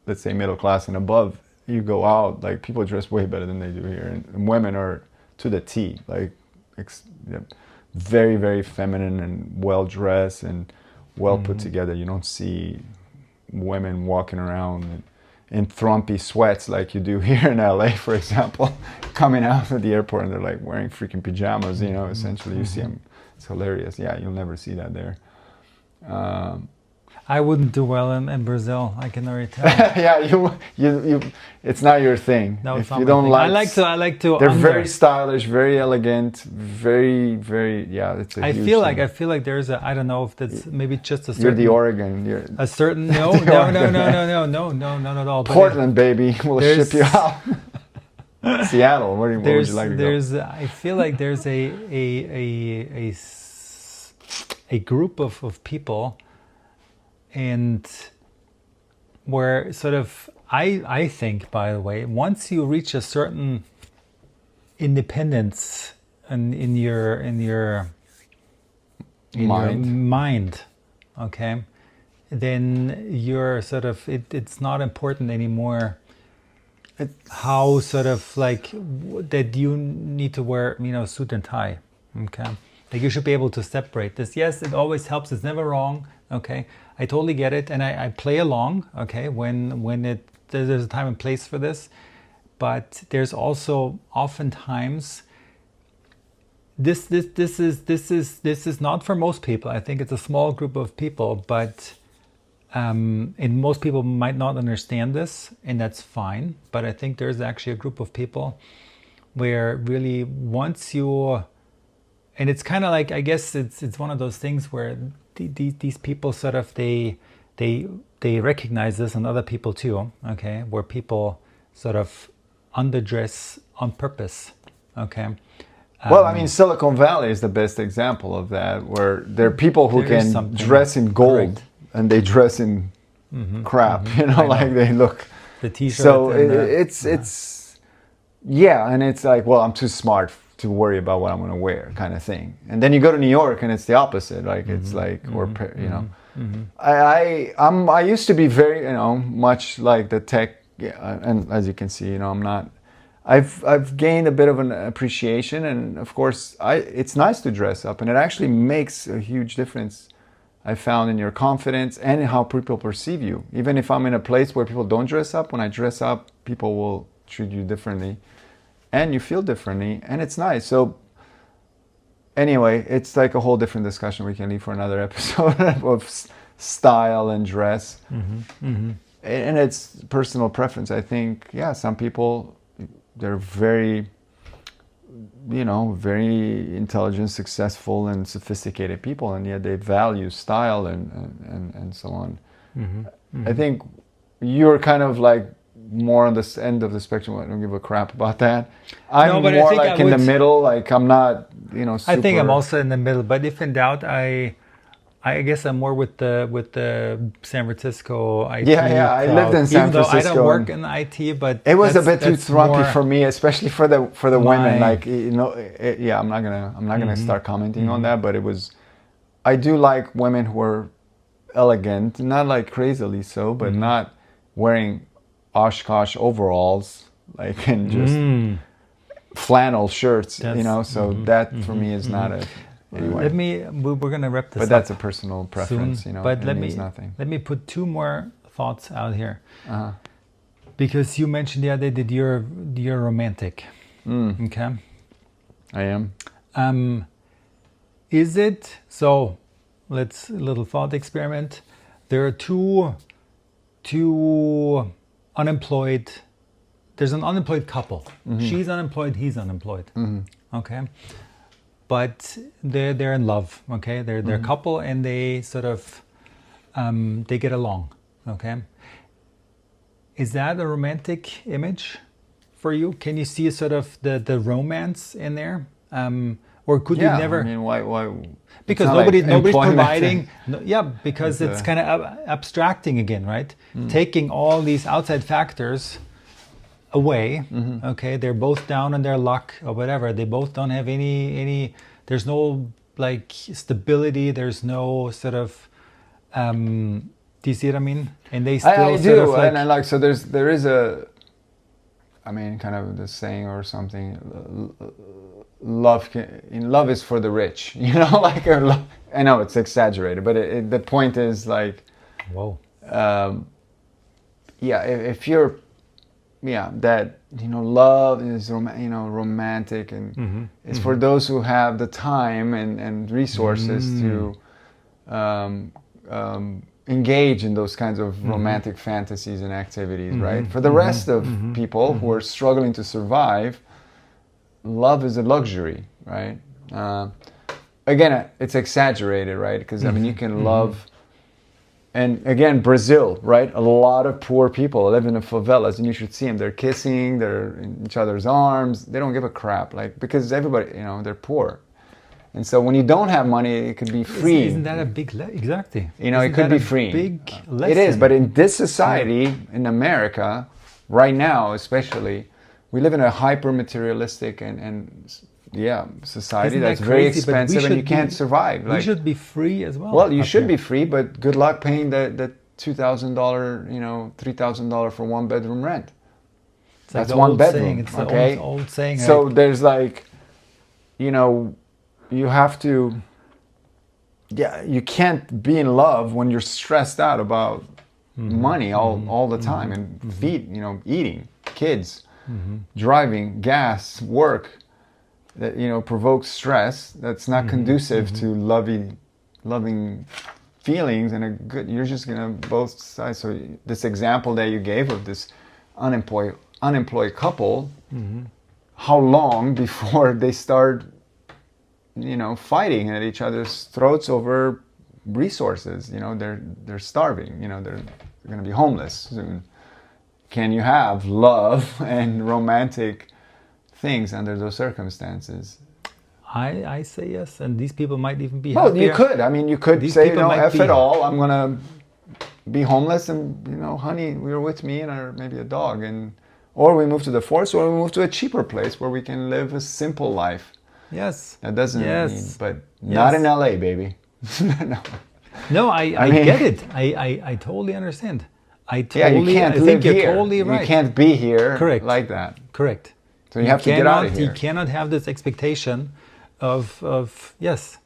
Speaker 1: let's say middle class and above, you go out, like people dress way better than they do here, and women are to the T, like very, very feminine and well dressed and well put together. You don't see women walking around in thrumpy sweats like you do here in LA, for example, coming out of the airport, and they're like wearing freaking pajamas, essentially. You see them, it's hilarious. Yeah, you'll never see that there.
Speaker 2: I wouldn't do well in Brazil. I can already tell.
Speaker 1: Yeah, you. It's not your thing.
Speaker 2: No, it's
Speaker 1: if
Speaker 2: not
Speaker 1: you
Speaker 2: my
Speaker 1: don't
Speaker 2: thing.
Speaker 1: like.
Speaker 2: I like to.
Speaker 1: They're very stylish, very elegant, very, very. Yeah, it's a huge thing.
Speaker 2: I feel like there's a. I don't know if that's maybe just a certain.
Speaker 1: You're the Oregon. You're
Speaker 2: a certain. No, not at all.
Speaker 1: Portland, baby, we'll ship you out. Seattle. Where would you like to go?
Speaker 2: I feel like there's a group of people. And where sort of, I think, by the way, once you reach a certain independence in your mind, okay, then you're sort of, it's not important anymore how sort of like that you need to wear, suit and tie, okay? Like you should be able to separate this. Yes, it always helps. It's never wrong. Okay, I totally get it, and I play along. Okay, when there's a time and place for this, but there's also oftentimes this is not for most people. I think it's a small group of people, but and most people might not understand this, and that's fine. But I think there's actually a group of people where really once you, and it's kind of like, I guess it's one of those things where these people sort of they recognize this in other people too, okay, where people sort of underdress on purpose, okay.
Speaker 1: Well, I mean, Silicon Valley is the best example of that, where there are people who can dress in gold. Correct. And they dress in crap, like they look.
Speaker 2: The t-shirt.
Speaker 1: So it's and it's like, well, I'm too smart to worry about what I'm going to wear, kind of thing. And then you go to New York, and it's the opposite. Like it's like, I used to be very, much like the tech, and as you can see, I'm not. I've gained a bit of an appreciation, and of course, it's nice to dress up, and it actually makes a huge difference I found in your confidence and in how people perceive you. Even if I'm in a place where people don't dress up, when I dress up, people will treat you differently and you feel differently, and it's nice. So anyway, it's like a whole different discussion we can leave for another episode of style and dress. And it's personal preference. I think, yeah, some people, they're very, very intelligent, successful, and sophisticated people, and yet they value style and so on. I think you're kind of like more on this end of the spectrum. I don't give a crap about that. I'm more like in the middle. Like I'm not, super...
Speaker 2: I think I'm also in the middle. But if in doubt, I guess I'm more with the San Francisco IT.
Speaker 1: Yeah. I lived in San Francisco.
Speaker 2: I don't work in IT, but
Speaker 1: it was a bit too thrumpy for me, especially for the women. Like I'm not gonna start commenting on that. But it was. I do like women who are elegant, not like crazily so, but not wearing Oshkosh overalls, like, and just flannel shirts, so that for me is not a... Anyway.
Speaker 2: We're going to wrap this up.
Speaker 1: But that's a personal preference,
Speaker 2: soon, but let me put two more thoughts out here. Because you mentioned the other day that you're romantic. Okay?
Speaker 1: I am.
Speaker 2: Is it, so let's, a little thought experiment. There are two unemployed, there's an unemployed couple. She's unemployed, he's unemployed. Okay, but they're in love. Okay, they're a couple, and they sort of they get along. Okay, is that a romantic image for you? Can you see sort of the romance in there, or could you never?
Speaker 1: I mean, why?
Speaker 2: Because nobody's providing. Because it's kind of abstracting again, right? Taking all these outside factors away. Okay, they're both down on their luck or whatever. They both don't have any. There's no like stability. There's no sort of. Do you see what I mean? And they still
Speaker 1: I
Speaker 2: sort
Speaker 1: do,
Speaker 2: of like,
Speaker 1: and I like, so there is a. I mean, kind of the saying or something. Love is for the rich, like I know it's exaggerated, but the point is like,
Speaker 2: whoa,
Speaker 1: if you're, that love is romantic, and it's for those who have the time and resources to engage in those kinds of romantic fantasies and activities, right? For the rest of people who are struggling to survive, love is a luxury, right? Again, it's exaggerated, right? Because I mean, you can love, and again, Brazil, right? A lot of poor people live in the favelas, and you should see them. They're kissing, they're in each other's arms. They don't give a crap, like, because everybody, they're poor. And so when you don't have money, it could be free.
Speaker 2: Isn't that a big exactly?
Speaker 1: It could be free.
Speaker 2: Big lesson.
Speaker 1: It is, but in this society, in America, right now especially, we live in a hyper-materialistic and society that's very expensive, and you can't survive.
Speaker 2: We should be free as well.
Speaker 1: Well, you should be free, but good luck paying the $2,000, $3,000 for one bedroom rent. That's like one bedroom.
Speaker 2: It's the old saying.
Speaker 1: So there's like, you have to. You can't be in love when you're stressed out about money all the time and eating, kids. Driving, gas, work, that provokes stress. That's not conducive to loving feelings and a good. You're just gonna both sides. So this example that you gave of this unemployed couple, how long before they start, fighting at each other's throats over resources? They're starving. They're gonna be homeless soon. Can you have love and romantic things under those circumstances?
Speaker 2: I say yes, and these people might even be
Speaker 1: happier.
Speaker 2: Well,
Speaker 1: you could. I mean, you could say, F it all, I'm going to be homeless and, honey, you're with me and maybe a dog. Or we move to the forest, or we move to a cheaper place where we can live a simple life.
Speaker 2: Yes.
Speaker 1: That doesn't mean, but not in LA, baby.
Speaker 2: No, I get it. I totally understand. I
Speaker 1: can't live
Speaker 2: you're
Speaker 1: here.
Speaker 2: Totally right.
Speaker 1: You can't be here like that.
Speaker 2: Correct.
Speaker 1: So you have to get out of here.
Speaker 2: You cannot have this expectation of yes.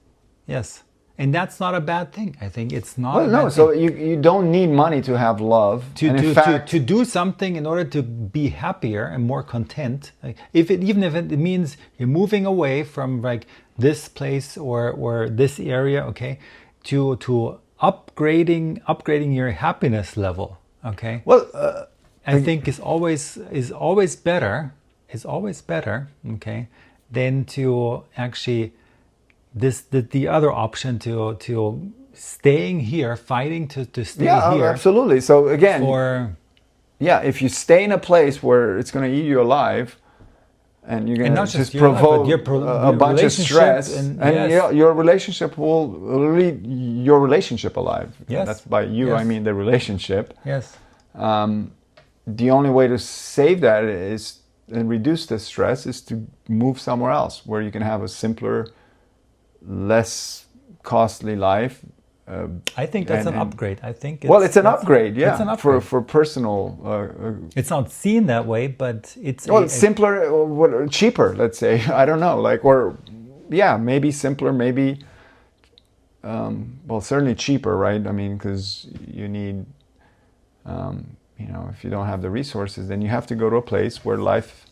Speaker 2: And that's not a bad thing. I think it's not.
Speaker 1: Well,
Speaker 2: a
Speaker 1: no.
Speaker 2: bad
Speaker 1: So
Speaker 2: thing.
Speaker 1: you don't need money to have love. And in fact,
Speaker 2: To do something in order to be happier and more content. Like even if it means you're moving away from like this place or this area, okay, to upgrading your happiness level, okay.
Speaker 1: well,
Speaker 2: I think is always better, okay, than to actually the other option to staying here, fighting to stay here.
Speaker 1: absolutely. So again,
Speaker 2: Or
Speaker 1: if you stay in a place where it's going to eat you alive, and you're going to just
Speaker 2: you, but
Speaker 1: provoke
Speaker 2: your
Speaker 1: a bunch of stress,
Speaker 2: and
Speaker 1: yes. Your relationship will lead your relationship alive.
Speaker 2: Yes.
Speaker 1: That's by you,
Speaker 2: Yes.
Speaker 1: I mean the relationship.
Speaker 2: yes,
Speaker 1: The only way to save that is and reduce the stress is to move somewhere else where you can have a simpler, less costly life.
Speaker 2: I think that's an upgrade. I think
Speaker 1: It's an upgrade, yeah,
Speaker 2: it's an upgrade.
Speaker 1: for personal.
Speaker 2: It's not seen that way, but it's
Speaker 1: It's simpler, or cheaper. Let's say I don't know, maybe simpler, maybe. Certainly cheaper, right? I mean, because you need, if you don't have the resources, then you have to go to a place where life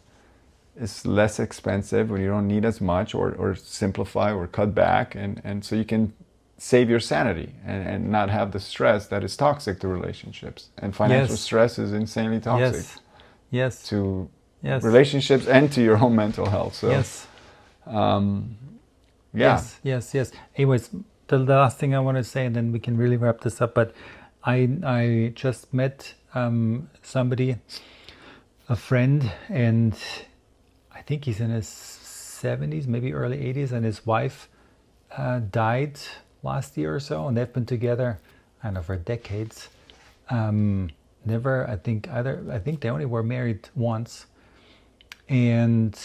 Speaker 1: is less expensive, where you don't need as much, or simplify or cut back, and so you can save your sanity and not have the stress that is toxic to relationships. And financial stress is insanely toxic
Speaker 2: yes,
Speaker 1: to
Speaker 2: yes,
Speaker 1: relationships and to your own mental health. So,
Speaker 2: yes, yes. Anyways, the last thing I want to say, and then we can really wrap this up. But I just met somebody, a friend, and I think he's in his 70s, maybe early 80s, and his wife died last year or so, and they've been together, I don't know, for decades. I think they only were married once, and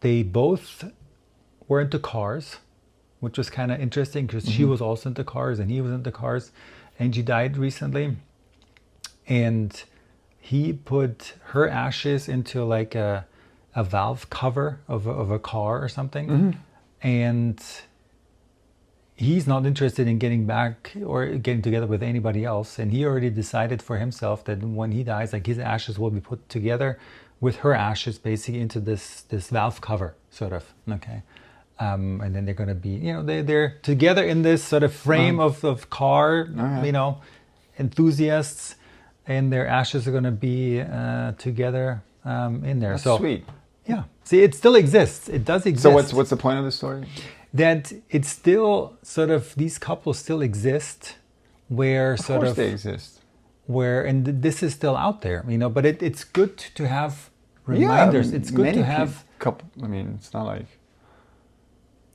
Speaker 2: they both were into cars, which was kind of interesting because she was also into cars and he was into cars, and she died recently, and he put her ashes into like a valve cover of a car or something, and he's not interested in getting back or getting together with anybody else, and he already decided for himself that when he dies, like his ashes will be put together with her ashes basically into this valve cover, sort of, okay. And then they're going to be, they're together in this sort of frame of car, enthusiasts, and their ashes are going to be together in there.
Speaker 1: That's
Speaker 2: so
Speaker 1: sweet.
Speaker 2: Yeah. See, it still exists. It does exist.
Speaker 1: So what's the point of the story?
Speaker 2: That it's still sort of, these couples still exist where
Speaker 1: Of course they exist.
Speaker 2: Where, and this is still out there, but it's good to have reminders. It's good to have
Speaker 1: it's not like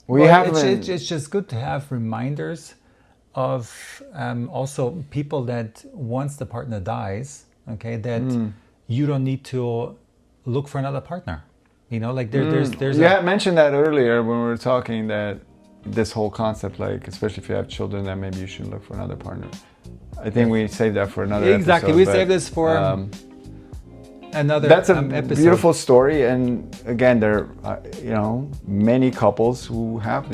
Speaker 2: it's just good to have reminders of also people that once the partner dies, okay, that you don't need to look for another partner. There's
Speaker 1: you had mentioned that earlier when we were talking, that this whole concept, like especially if you have children, that maybe you should look for another partner. I think we saved that for another
Speaker 2: exactly
Speaker 1: episode.
Speaker 2: We saved this for another
Speaker 1: that's a
Speaker 2: episode.
Speaker 1: beautiful story, and again, there are many couples who have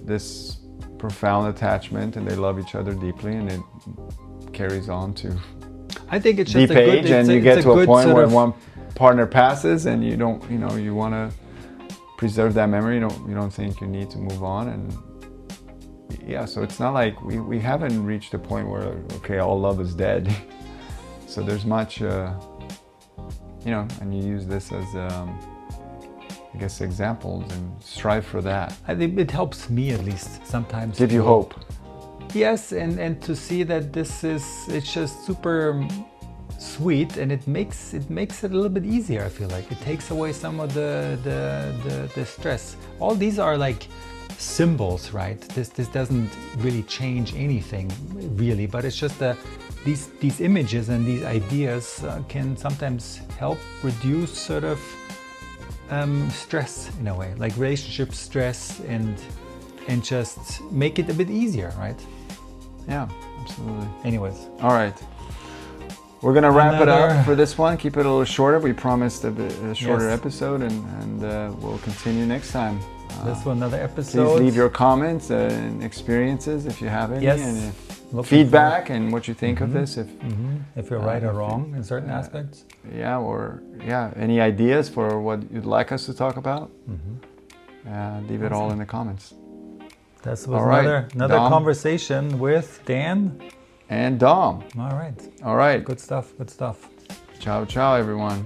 Speaker 1: this profound attachment, and they love each other deeply, and it carries on to
Speaker 2: I think it's just
Speaker 1: deep age, and you get to a point where one partner passes, and you don't, you want to preserve that memory. You don't think you need to move on, and so it's not like we haven't reached a point where all love is dead. So there's much, and you use this as, I guess, examples, and strive for that.
Speaker 2: I think it helps me at least sometimes.
Speaker 1: Give you hope.
Speaker 2: Yes, and to see that it's just super sweet, and it makes it a little bit easier. I feel like it takes away some of the stress. All these are like symbols, right? This doesn't really change anything really, but it's just these images and these ideas can sometimes help reduce sort of stress in a way, like relationship stress, and just make it a bit easier, right?
Speaker 1: Yeah, absolutely.
Speaker 2: Anyways.
Speaker 1: All right. we're gonna wrap it
Speaker 2: Another-
Speaker 1: up for this one. Keep it a little shorter. We promised a shorter
Speaker 2: Yes.
Speaker 1: episode, and we'll continue next time.
Speaker 2: This was another episode.
Speaker 1: Please leave your comments and experiences if you have any,
Speaker 2: Yes.
Speaker 1: and
Speaker 2: Looking
Speaker 1: feedback and what you think of this.
Speaker 2: if you're right or wrong in certain aspects.
Speaker 1: Any ideas for what you'd like us to talk about? Leave it all in the comments.
Speaker 2: This was
Speaker 1: All right,
Speaker 2: another
Speaker 1: Dom.
Speaker 2: conversation with Dan.
Speaker 1: And Dom.
Speaker 2: All right.
Speaker 1: All right.
Speaker 2: Good stuff. Good stuff.
Speaker 1: Ciao, ciao, everyone.